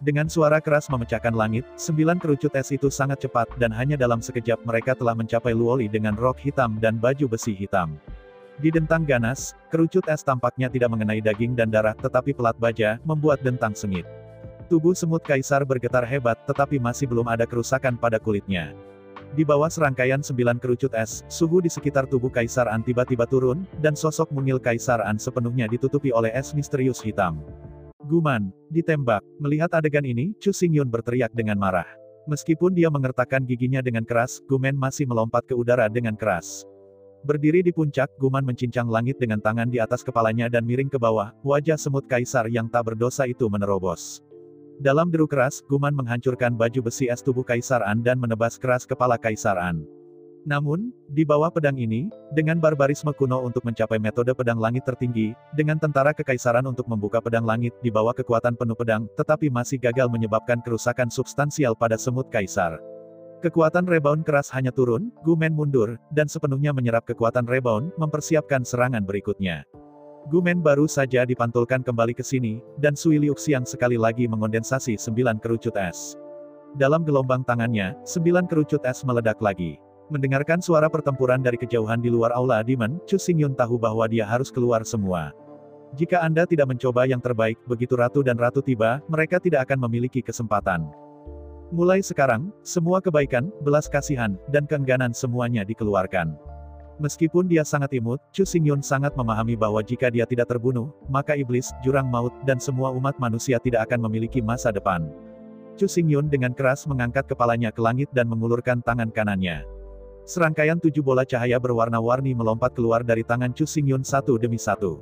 Dengan suara keras memecahkan langit, 9 kerucut es itu sangat cepat, dan hanya dalam sekejap mereka telah mencapai Luoli dengan rok hitam dan baju besi hitam. Di dentang ganas, kerucut es tampaknya tidak mengenai daging dan darah, tetapi pelat baja, membuat dentang sengit. Tubuh semut Kaisar bergetar hebat, tetapi masih belum ada kerusakan pada kulitnya. Di bawah serangkaian 9 kerucut es, suhu di sekitar tubuh Kaisar An tiba-tiba turun, dan sosok mungil Kaisar An sepenuhnya ditutupi oleh es misterius hitam. Guman, ditembak. Melihat adegan ini, Chu Xingyun berteriak dengan marah. Meskipun dia mengertakkan giginya dengan keras, Gumen masih melompat ke udara dengan keras. Berdiri di puncak, Guman mencincang langit dengan tangan di atas kepalanya dan miring ke bawah, wajah semut Kaisar yang tak berdosa itu menerobos. Dalam deru keras, Guman menghancurkan baju besi es tubuh Kaisar An dan menebas keras kepala Kaisar An. Namun, di bawah pedang ini, dengan barbarisme kuno untuk mencapai metode pedang langit tertinggi, dengan tentara kekaisaran untuk membuka pedang langit di bawah kekuatan penuh pedang, tetapi masih gagal menyebabkan kerusakan substansial pada semut Kaisar. Kekuatan rebound keras hanya turun, Gumen mundur, dan sepenuhnya menyerap kekuatan rebound, mempersiapkan serangan berikutnya. Gumen baru saja dipantulkan kembali ke sini, dan Sui Liuxiang sekali lagi mengondensasi 9 kerucut es. Dalam gelombang tangannya, 9 kerucut es meledak lagi. Mendengarkan suara pertempuran dari kejauhan di luar aula Demon, Chu Xingyun tahu bahwa dia harus keluar semua. Jika Anda tidak mencoba yang terbaik, begitu Ratu dan Ratu tiba, mereka tidak akan memiliki kesempatan. Mulai sekarang, semua kebaikan, belas kasihan, dan keengganan semuanya dikeluarkan. Meskipun dia sangat imut, Chu Xingyun sangat memahami bahwa jika dia tidak terbunuh, maka iblis, jurang maut, dan semua umat manusia tidak akan memiliki masa depan. Chu Xingyun dengan keras mengangkat kepalanya ke langit dan mengulurkan tangan kanannya. Serangkaian 7 bola cahaya berwarna-warni melompat keluar dari tangan Chu Xingyun satu demi satu.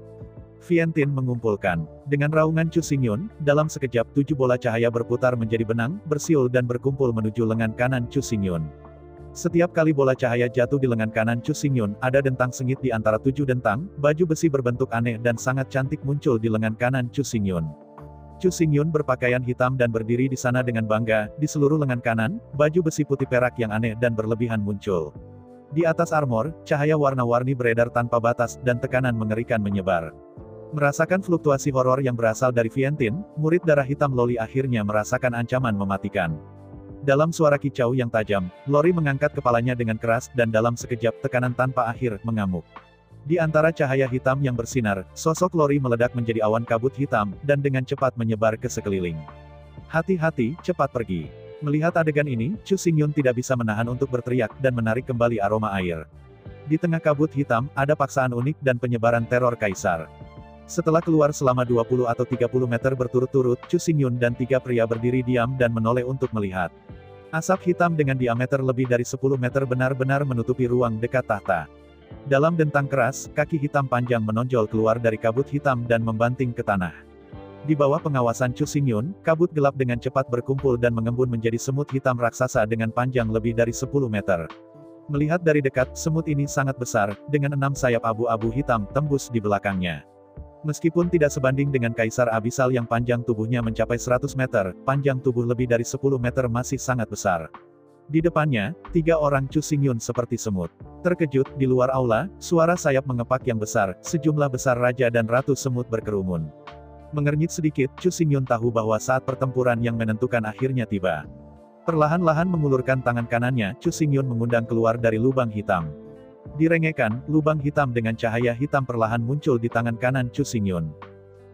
Vientiane mengumpulkan. Dengan raungan Chu Xingyun, dalam sekejap 7 bola cahaya berputar menjadi benang, bersiul dan berkumpul menuju lengan kanan Chu Xingyun. Setiap kali bola cahaya jatuh di lengan kanan Chu Xingyun, ada dentang sengit di antara 7 dentang, baju besi berbentuk aneh dan sangat cantik muncul di lengan kanan Chu Xingyun. Chu Xingyun berpakaian hitam dan berdiri di sana dengan bangga, di seluruh lengan kanan, baju besi putih perak yang aneh dan berlebihan muncul. Di atas armor, cahaya warna-warni beredar tanpa batas, dan tekanan mengerikan menyebar. Merasakan fluktuasi horor yang berasal dari Vientiane, murid darah hitam Loli akhirnya merasakan ancaman mematikan. Dalam suara kicau yang tajam, Lori mengangkat kepalanya dengan keras, dan dalam sekejap tekanan tanpa akhir, mengamuk. Di antara cahaya hitam yang bersinar, sosok Lori meledak menjadi awan kabut hitam, dan dengan cepat menyebar ke sekeliling. Hati-hati, cepat pergi. Melihat adegan ini, Chu Xingyun tidak bisa menahan untuk berteriak, dan menarik kembali aroma air. Di tengah kabut hitam, ada paksaan unik dan penyebaran teror Kaisar. Setelah keluar selama 20 atau 30 meter berturut-turut, Chu Xingyun dan 3 pria berdiri diam dan menoleh untuk melihat. Asap hitam dengan diameter lebih dari 10 meter benar-benar menutupi ruang dekat tahta. Dalam dentang keras, kaki hitam panjang menonjol keluar dari kabut hitam dan membanting ke tanah. Di bawah pengawasan Chu Xingyun, kabut gelap dengan cepat berkumpul dan mengembun menjadi semut hitam raksasa dengan panjang lebih dari 10 meter. Melihat dari dekat, semut ini sangat besar, dengan 6 sayap abu-abu hitam tembus di belakangnya. Meskipun tidak sebanding dengan Kaisar Abisal yang panjang tubuhnya mencapai 100 meter, panjang tubuh lebih dari 10 meter masih sangat besar. Di depannya, 3 orang Chu Xingyun seperti semut. Terkejut, di luar aula, suara sayap mengepak yang besar, sejumlah besar raja dan ratu semut berkerumun. Mengernyit sedikit, Chu Xingyun tahu bahwa saat pertempuran yang menentukan akhirnya tiba. Perlahan-lahan mengulurkan tangan kanannya, Chu Xingyun mengundang keluar dari lubang hitam. Direngekan, lubang hitam dengan cahaya hitam perlahan muncul di tangan kanan Chu Xingyun.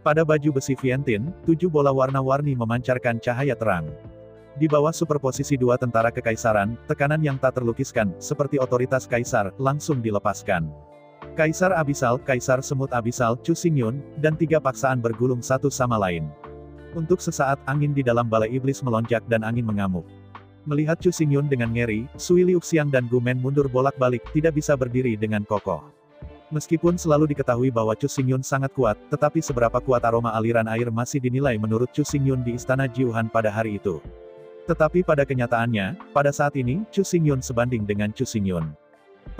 Pada baju besi Vientin, 7 bola warna-warni memancarkan cahaya terang. Di bawah superposisi 2 tentara kekaisaran, tekanan yang tak terlukiskan, seperti otoritas kaisar, langsung dilepaskan. Kaisar Abisal, Kaisar Semut Abisal, Chu Xingyun, dan 3 paksaan bergulung satu sama lain. Untuk sesaat, angin di dalam balai iblis melonjak dan angin mengamuk. Melihat Chu Xingyun dengan ngeri, Sui Liuxiang dan Gu Men mundur bolak-balik, tidak bisa berdiri dengan kokoh. Meskipun selalu diketahui bahwa Chu Xingyun sangat kuat, tetapi seberapa kuat aroma aliran air masih dinilai menurut Chu Xingyun di Istana Jiuhan pada hari itu. Tetapi pada kenyataannya, pada saat ini, Chu Xingyun sebanding dengan Chu Xingyun.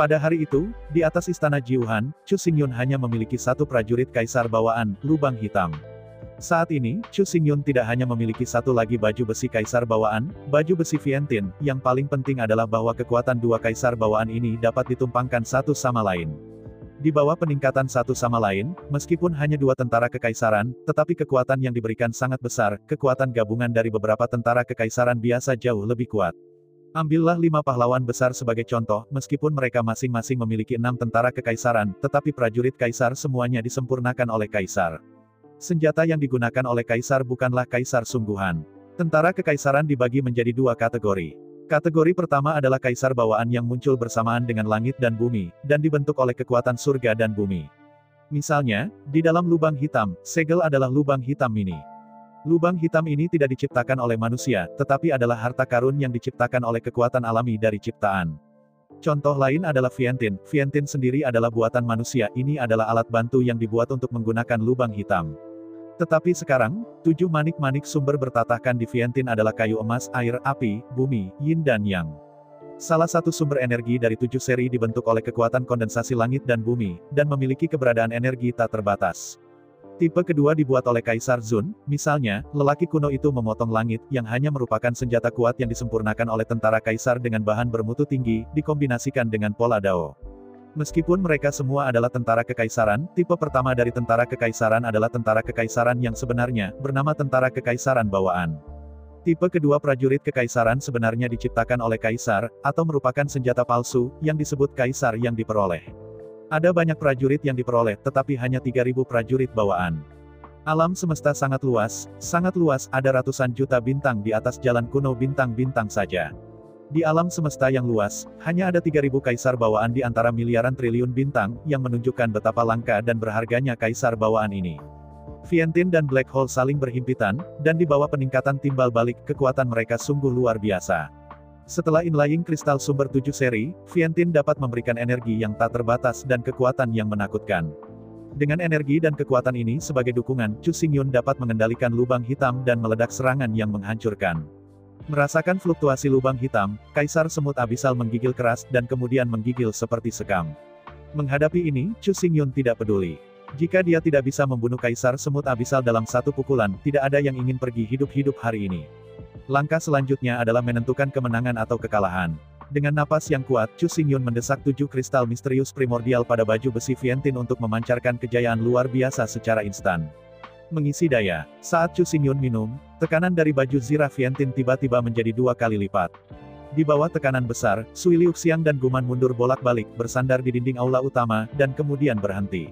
Pada hari itu, di atas Istana Jiuhan, Chu Xingyun hanya memiliki 1 prajurit kaisar bawaan, lubang hitam. Saat ini, Chu Xingyun tidak hanya memiliki 1 lagi baju besi kaisar bawaan, baju besi Vientin, yang paling penting adalah bahwa kekuatan 2 kaisar bawaan ini dapat ditumpangkan satu sama lain. Di bawah peningkatan satu sama lain, meskipun hanya 2 tentara kekaisaran, tetapi kekuatan yang diberikan sangat besar, kekuatan gabungan dari beberapa tentara kekaisaran biasa jauh lebih kuat. Ambillah 5 pahlawan besar sebagai contoh, meskipun mereka masing-masing memiliki 6 tentara kekaisaran, tetapi prajurit kaisar semuanya disempurnakan oleh kaisar. Senjata yang digunakan oleh kaisar bukanlah kaisar sungguhan. Tentara kekaisaran dibagi menjadi 2 kategori. Kategori pertama adalah kaisar bawaan yang muncul bersamaan dengan langit dan bumi, dan dibentuk oleh kekuatan surga dan bumi. Misalnya, di dalam lubang hitam, segel adalah lubang hitam mini. Lubang hitam ini tidak diciptakan oleh manusia, tetapi adalah harta karun yang diciptakan oleh kekuatan alami dari ciptaan. Contoh lain adalah Vientin. Vientin sendiri adalah buatan manusia, ini adalah alat bantu yang dibuat untuk menggunakan lubang hitam. Tetapi sekarang, 7 manik-manik sumber bertatahkan di Vientin adalah kayu emas, air, api, bumi, yin dan yang. Salah satu sumber energi dari 7 seri dibentuk oleh kekuatan kondensasi langit dan bumi, dan memiliki keberadaan energi tak terbatas. Tipe kedua dibuat oleh Kaisar Zun, misalnya, lelaki kuno itu memotong langit, yang hanya merupakan senjata kuat yang disempurnakan oleh tentara kaisar dengan bahan bermutu tinggi, dikombinasikan dengan pola Dao. Meskipun mereka semua adalah tentara kekaisaran, tipe pertama dari tentara kekaisaran adalah tentara kekaisaran yang sebenarnya, bernama tentara kekaisaran bawaan. Tipe kedua prajurit kekaisaran sebenarnya diciptakan oleh kaisar, atau merupakan senjata palsu, yang disebut kaisar yang diperoleh. Ada banyak prajurit yang diperoleh, tetapi hanya 3.000 prajurit bawaan. Alam semesta sangat luas, ada ratusan juta bintang di atas jalan kuno bintang-bintang saja. Di alam semesta yang luas, hanya ada 3.000 kaisar bawaan di antara miliaran triliun bintang, yang menunjukkan betapa langka dan berharganya kaisar bawaan ini. Vientin dan Black Hole saling berhimpitan, dan di bawah peningkatan timbal balik, kekuatan mereka sungguh luar biasa. Setelah inlaying kristal sumber 7 seri, Vientin dapat memberikan energi yang tak terbatas dan kekuatan yang menakutkan. Dengan energi dan kekuatan ini sebagai dukungan, Chu Xingyun dapat mengendalikan lubang hitam dan meledak serangan yang menghancurkan. Merasakan fluktuasi lubang hitam, Kaisar Semut Abisal menggigil keras dan kemudian menggigil seperti sekam. Menghadapi ini, Chu Xingyun tidak peduli. Jika dia tidak bisa membunuh Kaisar Semut Abisal dalam satu pukulan, tidak ada yang ingin pergi hidup-hidup hari ini. Langkah selanjutnya adalah menentukan kemenangan atau kekalahan. Dengan napas yang kuat, Chu Xingyun mendesak 7 kristal misterius primordial pada baju besi Vientin untuk memancarkan kejayaan luar biasa secara instan. Mengisi daya. Saat Chu Xingyun minum, tekanan dari baju zirah Vientin tiba-tiba menjadi 2 kali lipat. Di bawah tekanan besar, Sui Liuxiang dan Guman mundur bolak-balik, bersandar di dinding aula utama, dan kemudian berhenti.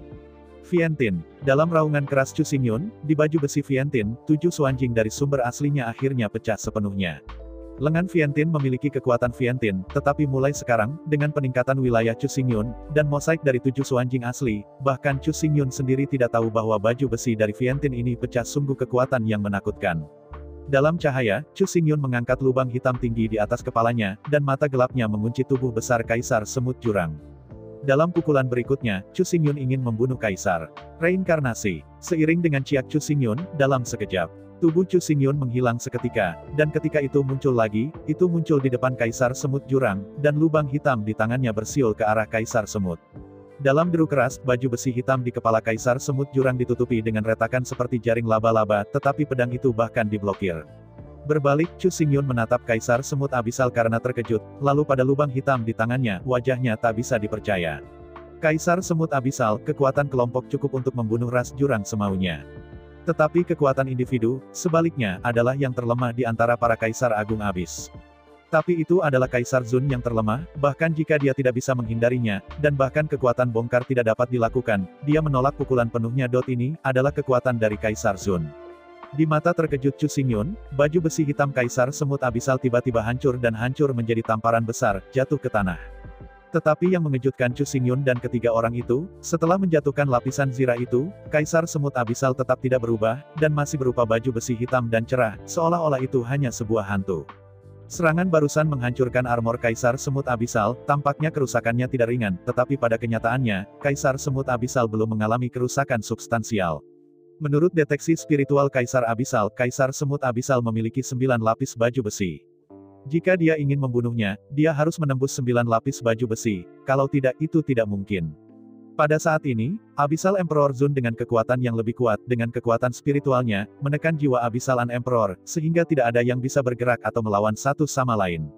Vientin. Dalam raungan keras Chu Xingyun, di baju besi Vientin, 7 suanjing dari sumber aslinya akhirnya pecah sepenuhnya. Lengan Vientin memiliki kekuatan Vientin, tetapi mulai sekarang, dengan peningkatan wilayah Chu Xingyun, dan mosaik dari 7 suanjing asli, bahkan Chu Xingyun sendiri tidak tahu bahwa baju besi dari Vientin ini pecah sungguh kekuatan yang menakutkan. Dalam cahaya, Chu Xingyun mengangkat lubang hitam tinggi di atas kepalanya, dan mata gelapnya mengunci tubuh besar Kaisar Semut Jurang. Dalam pukulan berikutnya, Chu Xingyun ingin membunuh Kaisar. Reinkarnasi. Seiring dengan ciak Chu Xingyun, dalam sekejap, tubuh Chu Xingyun menghilang seketika, dan ketika itu muncul di depan Kaisar Semut Jurang, dan lubang hitam di tangannya bersiul ke arah Kaisar Semut. Dalam deru keras, baju besi hitam di kepala Kaisar Semut Jurang ditutupi dengan retakan seperti jaring laba-laba, tetapi pedang itu bahkan diblokir. Berbalik, Chu Xingyun menatap Kaisar Semut Abisal karena terkejut, lalu pada lubang hitam di tangannya, wajahnya tak bisa dipercaya. Kaisar Semut Abisal, kekuatan kelompok cukup untuk membunuh ras jurang semaunya. Tetapi kekuatan individu, sebaliknya, adalah yang terlemah di antara para Kaisar Agung Abis. Tapi itu adalah Kaisar Zun yang terlemah, bahkan jika dia tidak bisa menghindarinya, dan bahkan kekuatan bongkar tidak dapat dilakukan, dia menolak pukulan penuhnya. Ini adalah kekuatan dari Kaisar Zun. Di mata terkejut Chu Xingyun, baju besi hitam Kaisar Semut Abisal tiba-tiba hancur dan hancur menjadi tamparan besar, jatuh ke tanah. Tetapi yang mengejutkan Chu Xingyun dan ketiga orang itu, setelah menjatuhkan lapisan zira itu, Kaisar Semut Abisal tetap tidak berubah, dan masih berupa baju besi hitam dan cerah, seolah-olah itu hanya sebuah hantu. Serangan barusan menghancurkan armor Kaisar Semut Abisal, tampaknya kerusakannya tidak ringan, tetapi pada kenyataannya, Kaisar Semut Abisal belum mengalami kerusakan substansial. Menurut deteksi spiritual Kaisar Abisal, Kaisar Semut Abisal memiliki 9 lapis baju besi. Jika dia ingin membunuhnya, dia harus menembus 9 lapis baju besi, kalau tidak itu tidak mungkin. Pada saat ini, Abyssal Emperor Zun dengan kekuatan yang lebih kuat, dengan kekuatan spiritualnya, menekan jiwa Abyssalan Emperor, sehingga tidak ada yang bisa bergerak atau melawan satu sama lain.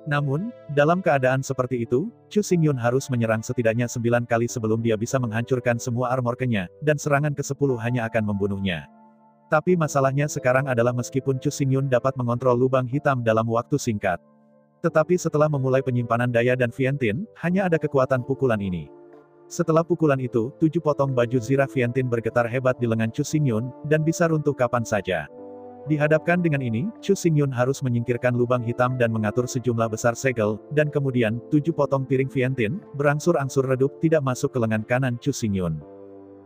Namun, dalam keadaan seperti itu, Chu Xingyun harus menyerang setidaknya 9 kali sebelum dia bisa menghancurkan semua armornya, dan serangan ke-10 hanya akan membunuhnya. Tapi masalahnya sekarang adalah meskipun Chu Xingyun dapat mengontrol lubang hitam dalam waktu singkat. Tetapi setelah memulai penyimpanan daya dan Vientin, hanya ada kekuatan pukulan ini. Setelah pukulan itu, 7 potong baju zirah Vientin bergetar hebat di lengan Chu Xingyun, dan bisa runtuh kapan saja. Dihadapkan dengan ini, Chu Xingyun harus menyingkirkan lubang hitam dan mengatur sejumlah besar segel, dan kemudian, 7 potong piring Vientin, berangsur-angsur redup tidak masuk ke lengan kanan Chu Xingyun.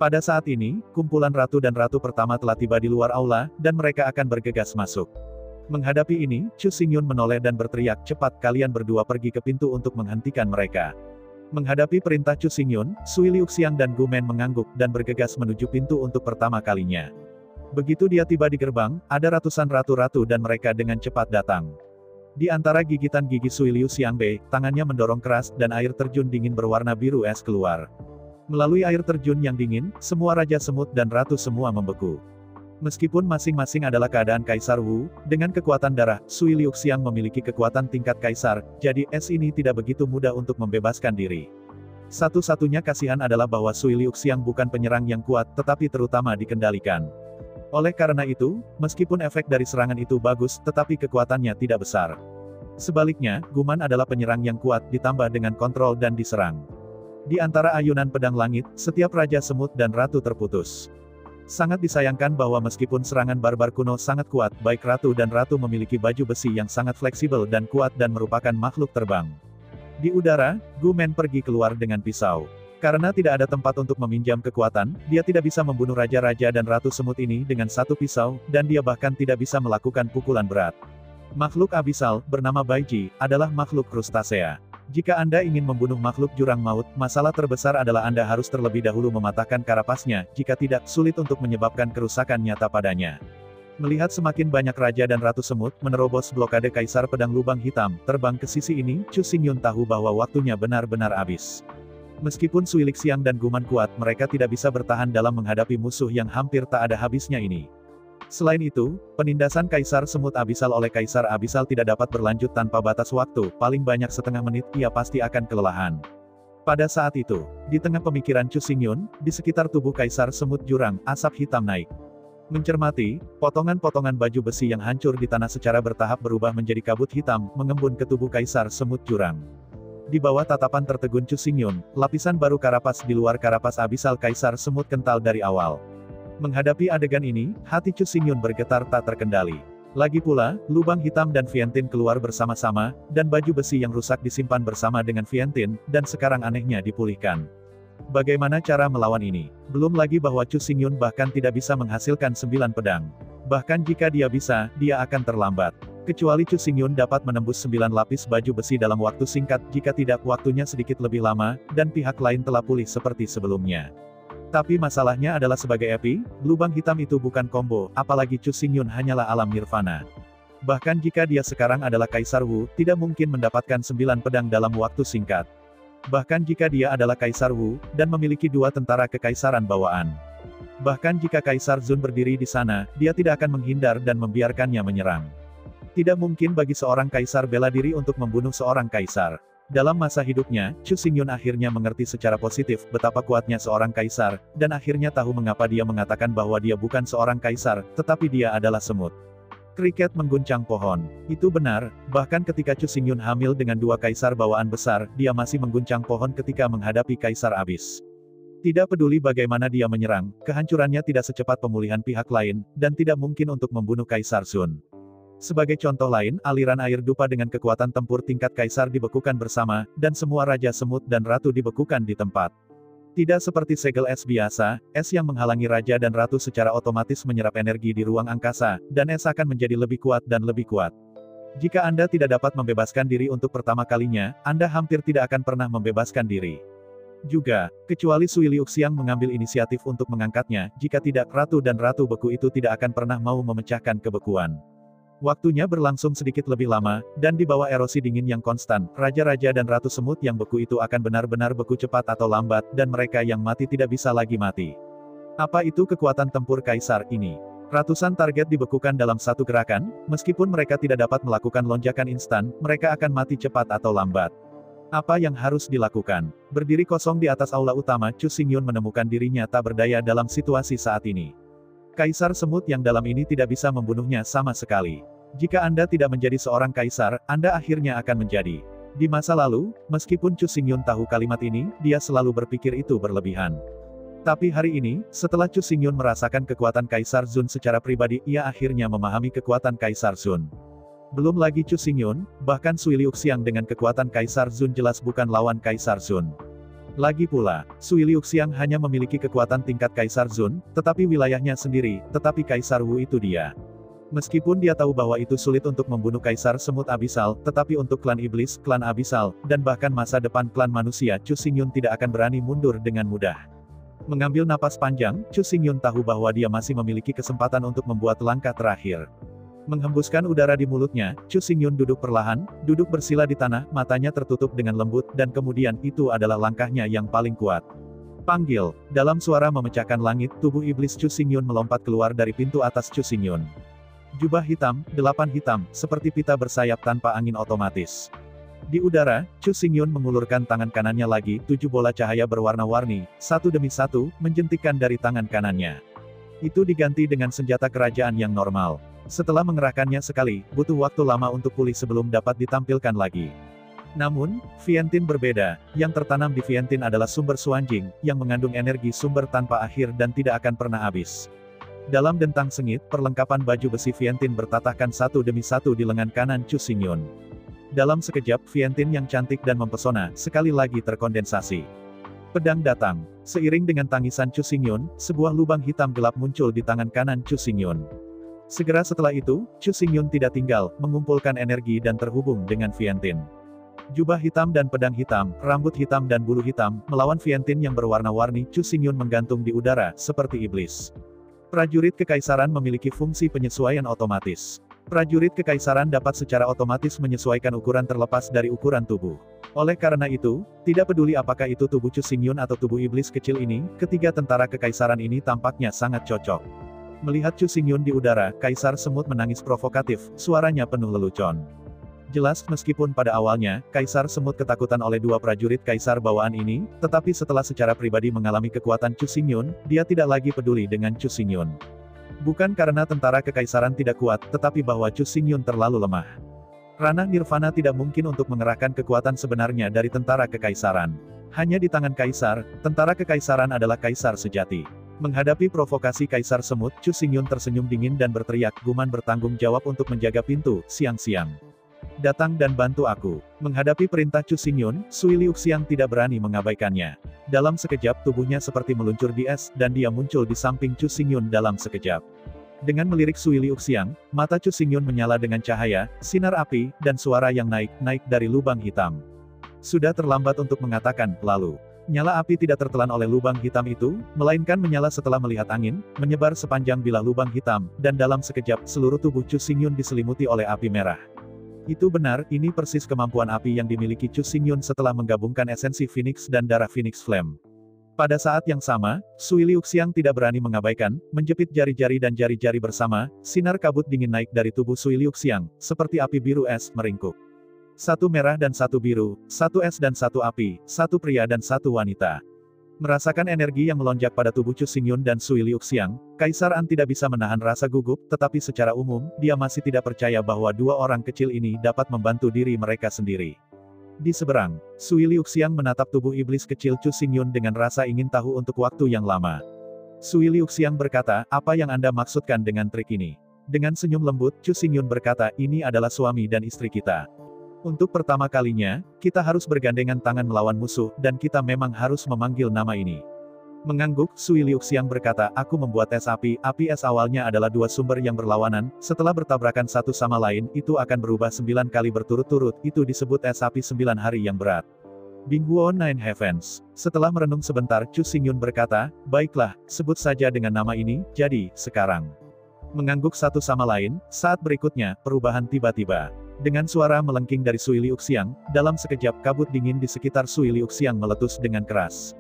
Pada saat ini, kumpulan ratu dan ratu pertama telah tiba di luar aula, dan mereka akan bergegas masuk. Menghadapi ini, Chu Xingyun menoleh dan berteriak, "Cepat kalian berdua pergi ke pintu untuk menghentikan mereka." Menghadapi perintah Chu Xingyun, Sui Liuxiang dan Gu Men mengangguk, dan bergegas menuju pintu untuk pertama kalinya. Begitu dia tiba di gerbang, ada ratusan ratu-ratu dan mereka dengan cepat datang. Di antara gigitan gigi Sui Liuxiang, tangannya mendorong keras, dan air terjun dingin berwarna biru es keluar. Melalui air terjun yang dingin, semua Raja Semut dan Ratu semua membeku. Meskipun masing-masing adalah keadaan Kaisar Wu, dengan kekuatan darah, Sui Liuxiang memiliki kekuatan tingkat Kaisar, jadi es ini tidak begitu mudah untuk membebaskan diri. Satu-satunya kasihan adalah bahwa Sui Liuxiang bukan penyerang yang kuat, tetapi terutama dikendalikan. Oleh karena itu, meskipun efek dari serangan itu bagus, tetapi kekuatannya tidak besar. Sebaliknya, Guman adalah penyerang yang kuat, ditambah dengan kontrol dan diserang. Di antara ayunan pedang langit, setiap Raja Semut dan Ratu terputus. Sangat disayangkan bahwa meskipun serangan barbar kuno sangat kuat, baik Ratu dan Ratu memiliki baju besi yang sangat fleksibel dan kuat dan merupakan makhluk terbang. Di udara, Gu Men pergi keluar dengan pisau. Karena tidak ada tempat untuk meminjam kekuatan, dia tidak bisa membunuh Raja-Raja dan Ratu Semut ini dengan satu pisau, dan dia bahkan tidak bisa melakukan pukulan berat. Makhluk abisal, bernama Baiji, adalah makhluk krustasea. Jika Anda ingin membunuh makhluk jurang maut, masalah terbesar adalah Anda harus terlebih dahulu mematahkan karapasnya, jika tidak, sulit untuk menyebabkan kerusakan nyata padanya. Melihat semakin banyak Raja dan Ratu Semut menerobos blokade Kaisar Pedang Lubang Hitam, terbang ke sisi ini, Chu Xingyun tahu bahwa waktunya benar-benar habis. Meskipun Sui Liuxiang dan Guman kuat, mereka tidak bisa bertahan dalam menghadapi musuh yang hampir tak ada habisnya ini. Selain itu, penindasan Kaisar Semut Abisal oleh Kaisar Abisal tidak dapat berlanjut tanpa batas waktu, paling banyak setengah menit, ia pasti akan kelelahan. Pada saat itu, di tengah pemikiran Chu Xingyun, di sekitar tubuh Kaisar Semut Jurang, asap hitam naik. Mencermati, potongan-potongan baju besi yang hancur di tanah secara bertahap berubah menjadi kabut hitam, mengembun ke tubuh Kaisar Semut Jurang. Di bawah tatapan tertegun Chu Xingyun, lapisan baru karapas di luar karapas Abisal Kaisar Semut kental dari awal. Menghadapi adegan ini, hati Chu Xingyun bergetar tak terkendali. Lagi pula, lubang hitam dan Vientin keluar bersama-sama, dan baju besi yang rusak disimpan bersama dengan Vientin, dan sekarang anehnya dipulihkan. Bagaimana cara melawan ini? Belum lagi bahwa Chu Xingyun bahkan tidak bisa menghasilkan 9 pedang. Bahkan jika dia bisa, dia akan terlambat. Kecuali Chu Xingyun dapat menembus 9 lapis baju besi dalam waktu singkat, jika tidak, waktunya sedikit lebih lama, dan pihak lain telah pulih seperti sebelumnya. Tapi masalahnya adalah sebagai Epi, lubang hitam itu bukan combo, apalagi Chu Xingyun hanyalah alam nirvana. Bahkan jika dia sekarang adalah Kaisar Wu, tidak mungkin mendapatkan 9 pedang dalam waktu singkat. Bahkan jika dia adalah Kaisar Wu, dan memiliki 2 tentara kekaisaran bawaan. Bahkan jika Kaisar Zun berdiri di sana, dia tidak akan menghindar dan membiarkannya menyerang. Tidak mungkin bagi seorang kaisar bela diri untuk membunuh seorang kaisar. Dalam masa hidupnya, Chu Xingyun akhirnya mengerti secara positif betapa kuatnya seorang kaisar, dan akhirnya tahu mengapa dia mengatakan bahwa dia bukan seorang kaisar, tetapi dia adalah semut. Kriket mengguncang pohon. Itu benar, bahkan ketika Chu Xingyun hamil dengan 2 kaisar bawaan besar, dia masih mengguncang pohon ketika menghadapi kaisar abis. Tidak peduli bagaimana dia menyerang, kehancurannya tidak secepat pemulihan pihak lain, dan tidak mungkin untuk membunuh Kaisar Zun. Sebagai contoh lain, aliran air dupa dengan kekuatan tempur tingkat kaisar dibekukan bersama, dan semua raja semut dan ratu dibekukan di tempat. Tidak seperti segel es biasa, es yang menghalangi raja dan ratu secara otomatis menyerap energi di ruang angkasa, dan es akan menjadi lebih kuat dan lebih kuat. Jika Anda tidak dapat membebaskan diri untuk pertama kalinya, Anda hampir tidak akan pernah membebaskan diri. Juga, kecuali Sui Liuxiang mengambil inisiatif untuk mengangkatnya, jika tidak, ratu dan ratu beku itu tidak akan pernah mau memecahkan kebekuan. Waktunya berlangsung sedikit lebih lama, dan di bawah erosi dingin yang konstan, raja-raja dan ratu semut yang beku itu akan benar-benar beku cepat atau lambat, dan mereka yang mati tidak bisa lagi mati. Apa itu kekuatan tempur kaisar ini? Ratusan target dibekukan dalam satu gerakan, meskipun mereka tidak dapat melakukan lonjakan instan, mereka akan mati cepat atau lambat. Apa yang harus dilakukan? Berdiri kosong di atas aula utama, Chu Xingyun menemukan dirinya tak berdaya dalam situasi saat ini. Kaisar semut yang dalam ini tidak bisa membunuhnya sama sekali. Jika Anda tidak menjadi seorang kaisar, Anda akhirnya akan menjadi. Di masa lalu, meskipun Chu Xingyun tahu kalimat ini, dia selalu berpikir itu berlebihan. Tapi hari ini, setelah Chu Xingyun merasakan kekuatan Kaisar Zun secara pribadi, ia akhirnya memahami kekuatan Kaisar Zun. Belum lagi Chu Xingyun, bahkan Sui Liuxiang dengan kekuatan Kaisar Zun jelas bukan lawan Kaisar Zun. Lagi pula, Sui Liuxiang hanya memiliki kekuatan tingkat Kaisar Zun, tetapi wilayahnya sendiri, tetapi Kaisar Wu itu dia. Meskipun dia tahu bahwa itu sulit untuk membunuh Kaisar Semut Abisal, tetapi untuk klan iblis, klan Abisal, dan bahkan masa depan klan manusia, Chu Xingyun tidak akan berani mundur dengan mudah. Mengambil napas panjang, Chu Xingyun tahu bahwa dia masih memiliki kesempatan untuk membuat langkah terakhir. Menghembuskan udara di mulutnya, Chu Xingyun duduk perlahan, duduk bersila di tanah, matanya tertutup dengan lembut, dan kemudian itu adalah langkahnya yang paling kuat. Panggil. Dalam suara memecahkan langit, tubuh iblis Chu Xingyun melompat keluar dari pintu atas Chu Xingyun. Jubah hitam, 8 hitam, seperti pita bersayap tanpa angin otomatis. Di udara, Chu Xingyun mengulurkan tangan kanannya lagi, 7 bola cahaya berwarna-warni, satu demi satu, menjentikkan dari tangan kanannya. Itu diganti dengan senjata kerajaan yang normal. Setelah mengerahkannya sekali, butuh waktu lama untuk pulih sebelum dapat ditampilkan lagi. Namun, Vientian berbeda, yang tertanam di Vientian adalah sumber Suanjing, yang mengandung energi sumber tanpa akhir dan tidak akan pernah habis. Dalam dentang sengit, perlengkapan baju besi Vientian bertatahkan satu demi satu di lengan kanan Chu Xingyun. Dalam sekejap, Vientian yang cantik dan mempesona, sekali lagi terkondensasi. Pedang datang. Seiring dengan tangisan Chu Xingyun, sebuah lubang hitam gelap muncul di tangan kanan Chu Xingyun. Segera setelah itu, Chu Xingyun tidak tinggal, mengumpulkan energi dan terhubung dengan Vientian. Jubah hitam dan pedang hitam, rambut hitam dan bulu hitam, melawan Vientian yang berwarna-warni, Chu Xingyun menggantung di udara, seperti iblis. Prajurit kekaisaran memiliki fungsi penyesuaian otomatis. Prajurit kekaisaran dapat secara otomatis menyesuaikan ukuran terlepas dari ukuran tubuh. Oleh karena itu, tidak peduli apakah itu tubuh Chu Xingyun atau tubuh iblis kecil ini, ketiga tentara kekaisaran ini tampaknya sangat cocok. Melihat Chu Xingyun di udara, Kaisar Semut menangis provokatif, suaranya penuh lelucon. Jelas, meskipun pada awalnya, Kaisar Semut ketakutan oleh 2 prajurit kaisar bawaan ini, tetapi setelah secara pribadi mengalami kekuatan Chu Xingyun, dia tidak lagi peduli dengan Chu Xingyun. Bukan karena tentara kekaisaran tidak kuat, tetapi bahwa Chu Xingyun terlalu lemah. Ranah Nirvana tidak mungkin untuk mengerahkan kekuatan sebenarnya dari tentara kekaisaran. Hanya di tangan kaisar, tentara kekaisaran adalah kaisar sejati. Menghadapi provokasi Kaisar Semut, Chu Xingyun tersenyum dingin dan berteriak, Guman bertanggung jawab untuk menjaga pintu, siang-siang. Datang dan bantu aku. Menghadapi perintah Chu Xingyun, Sui Liuxiang tidak berani mengabaikannya. Dalam sekejap tubuhnya seperti meluncur di es, dan dia muncul di samping Chu Xingyun dalam sekejap. Dengan melirik Sui Liuxiang, mata Chu Xingyun menyala dengan cahaya, sinar api, dan suara yang naik dari lubang hitam. Sudah terlambat untuk mengatakan, lalu. Nyala api tidak tertelan oleh lubang hitam itu, melainkan menyala setelah melihat angin, menyebar sepanjang bilah lubang hitam, dan dalam sekejap, seluruh tubuh Chu Xingyun diselimuti oleh api merah. Itu benar, ini persis kemampuan api yang dimiliki Chu Xingyun setelah menggabungkan esensi Phoenix dan darah Phoenix Flame. Pada saat yang sama, Sui Liuxiang tidak berani mengabaikan, menjepit jari-jari dan jari-jari bersama, sinar kabut dingin naik dari tubuh Sui Liuxiang, seperti api biru es, meringkuk. Satu merah dan satu biru, satu es dan satu api, satu pria dan satu wanita. Merasakan energi yang melonjak pada tubuh Chu Xingyun dan Sui Liuxiang, Kaisar An tidak bisa menahan rasa gugup, tetapi secara umum, dia masih tidak percaya bahwa dua orang kecil ini dapat membantu diri mereka sendiri. Di seberang, Sui Liuxiang menatap tubuh iblis kecil Chu Xingyun dengan rasa ingin tahu untuk waktu yang lama. Sui Liuxiang berkata, apa yang Anda maksudkan dengan trik ini? Dengan senyum lembut, Chu Xingyun berkata, ini adalah suami dan istri kita. Untuk pertama kalinya, kita harus bergandengan tangan melawan musuh, dan kita memang harus memanggil nama ini. Mengangguk, Sui Liuxiang berkata, aku membuat es api es awalnya adalah dua sumber yang berlawanan, setelah bertabrakan satu sama lain, itu akan berubah 9 kali berturut-turut, itu disebut es api 9 hari yang berat. Binghuo Nine Heavens. Setelah merenung sebentar, Chu Xingyun berkata, baiklah, sebut saja dengan nama ini, jadi, sekarang. Mengangguk satu sama lain, saat berikutnya, perubahan tiba-tiba. Dengan suara melengking dari Sui Liuxiang, dalam sekejap kabut dingin di sekitar Sui Liuxiang meletus dengan keras.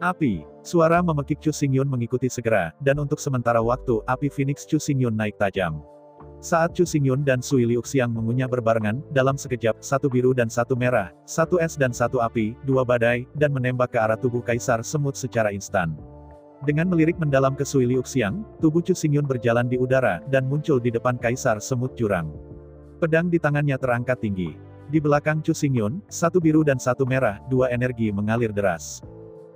Api. Suara memekik Chu Xingyun mengikuti segera, dan untuk sementara waktu, api Phoenix Chu Xingyun naik tajam. Saat Chu Xingyun dan Sui Liuxiang mengunyah berbarengan, dalam sekejap, satu biru dan satu merah, satu es dan satu api, dua badai, dan menembak ke arah tubuh Kaisar Semut secara instan. Dengan melirik mendalam ke Sui Liuxiang, tubuh Chu Xingyun berjalan di udara, dan muncul di depan Kaisar Semut Jurang. Pedang di tangannya terangkat tinggi. Di belakang Chu Xingyun, satu biru dan satu merah, dua energi mengalir deras.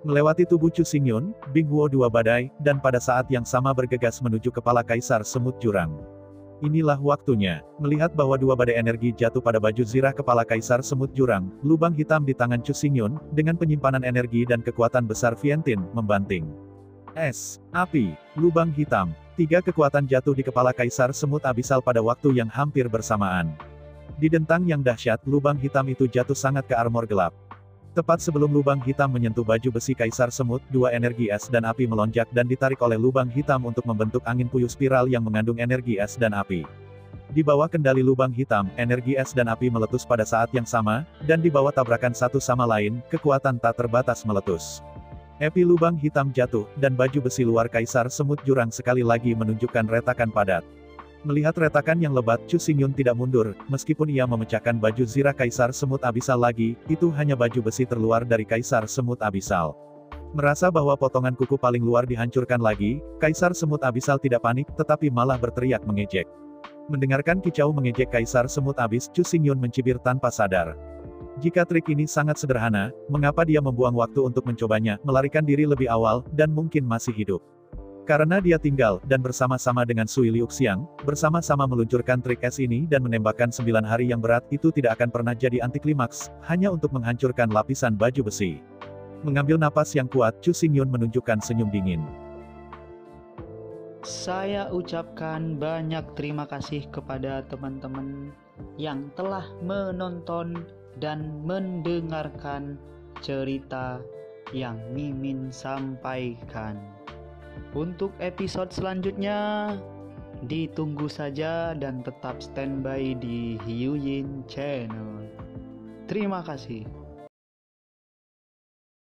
Melewati tubuh Chu Xingyun, Binghuo dua badai, dan pada saat yang sama bergegas menuju kepala Kaisar Semut Jurang. Inilah waktunya. Melihat bahwa dua badai energi jatuh pada baju zirah kepala Kaisar Semut Jurang, lubang hitam di tangan Chu Xingyun, dengan penyimpanan energi dan kekuatan besar Vientin, membanting. Es, api, lubang hitam. 3 kekuatan jatuh di kepala Kaisar Semut Abisal pada waktu yang hampir bersamaan. Di dentang yang dahsyat, lubang hitam itu jatuh sangat ke armor gelap. Tepat sebelum lubang hitam menyentuh baju besi Kaisar Semut, dua energi es dan api melonjak dan ditarik oleh lubang hitam untuk membentuk angin puyuh spiral yang mengandung energi es dan api. Di bawah kendali lubang hitam, energi es dan api meletus pada saat yang sama, dan di bawah tabrakan satu sama lain, kekuatan tak terbatas meletus. Api lubang hitam jatuh, dan baju besi luar Kaisar Semut Jurang sekali lagi menunjukkan retakan padat. Melihat retakan yang lebat, Chu Xingyun tidak mundur, meskipun ia memecahkan baju zirah Kaisar Semut Abisal lagi, itu hanya baju besi terluar dari Kaisar Semut Abisal. Merasa bahwa potongan kuku paling luar dihancurkan lagi, Kaisar Semut Abisal tidak panik, tetapi malah berteriak mengejek. Mendengarkan kicau mengejek Kaisar Semut Abis, Chu Xingyun mencibir tanpa sadar. Jika trik ini sangat sederhana, mengapa dia membuang waktu untuk mencobanya, melarikan diri lebih awal, dan mungkin masih hidup? Karena dia tinggal, dan bersama-sama dengan Sui Liuxiang, bersama-sama meluncurkan trik es ini dan menembakkan 9 hari yang berat, itu tidak akan pernah jadi antiklimaks, hanya untuk menghancurkan lapisan baju besi. Mengambil napas yang kuat, Chu Xingyun menunjukkan senyum dingin. Saya ucapkan banyak terima kasih kepada teman-teman yang telah menonton dan mendengarkan cerita yang Mimin sampaikan. Untuk episode selanjutnya, ditunggu saja dan tetap standby di Hiu Yin Channel. Terima kasih.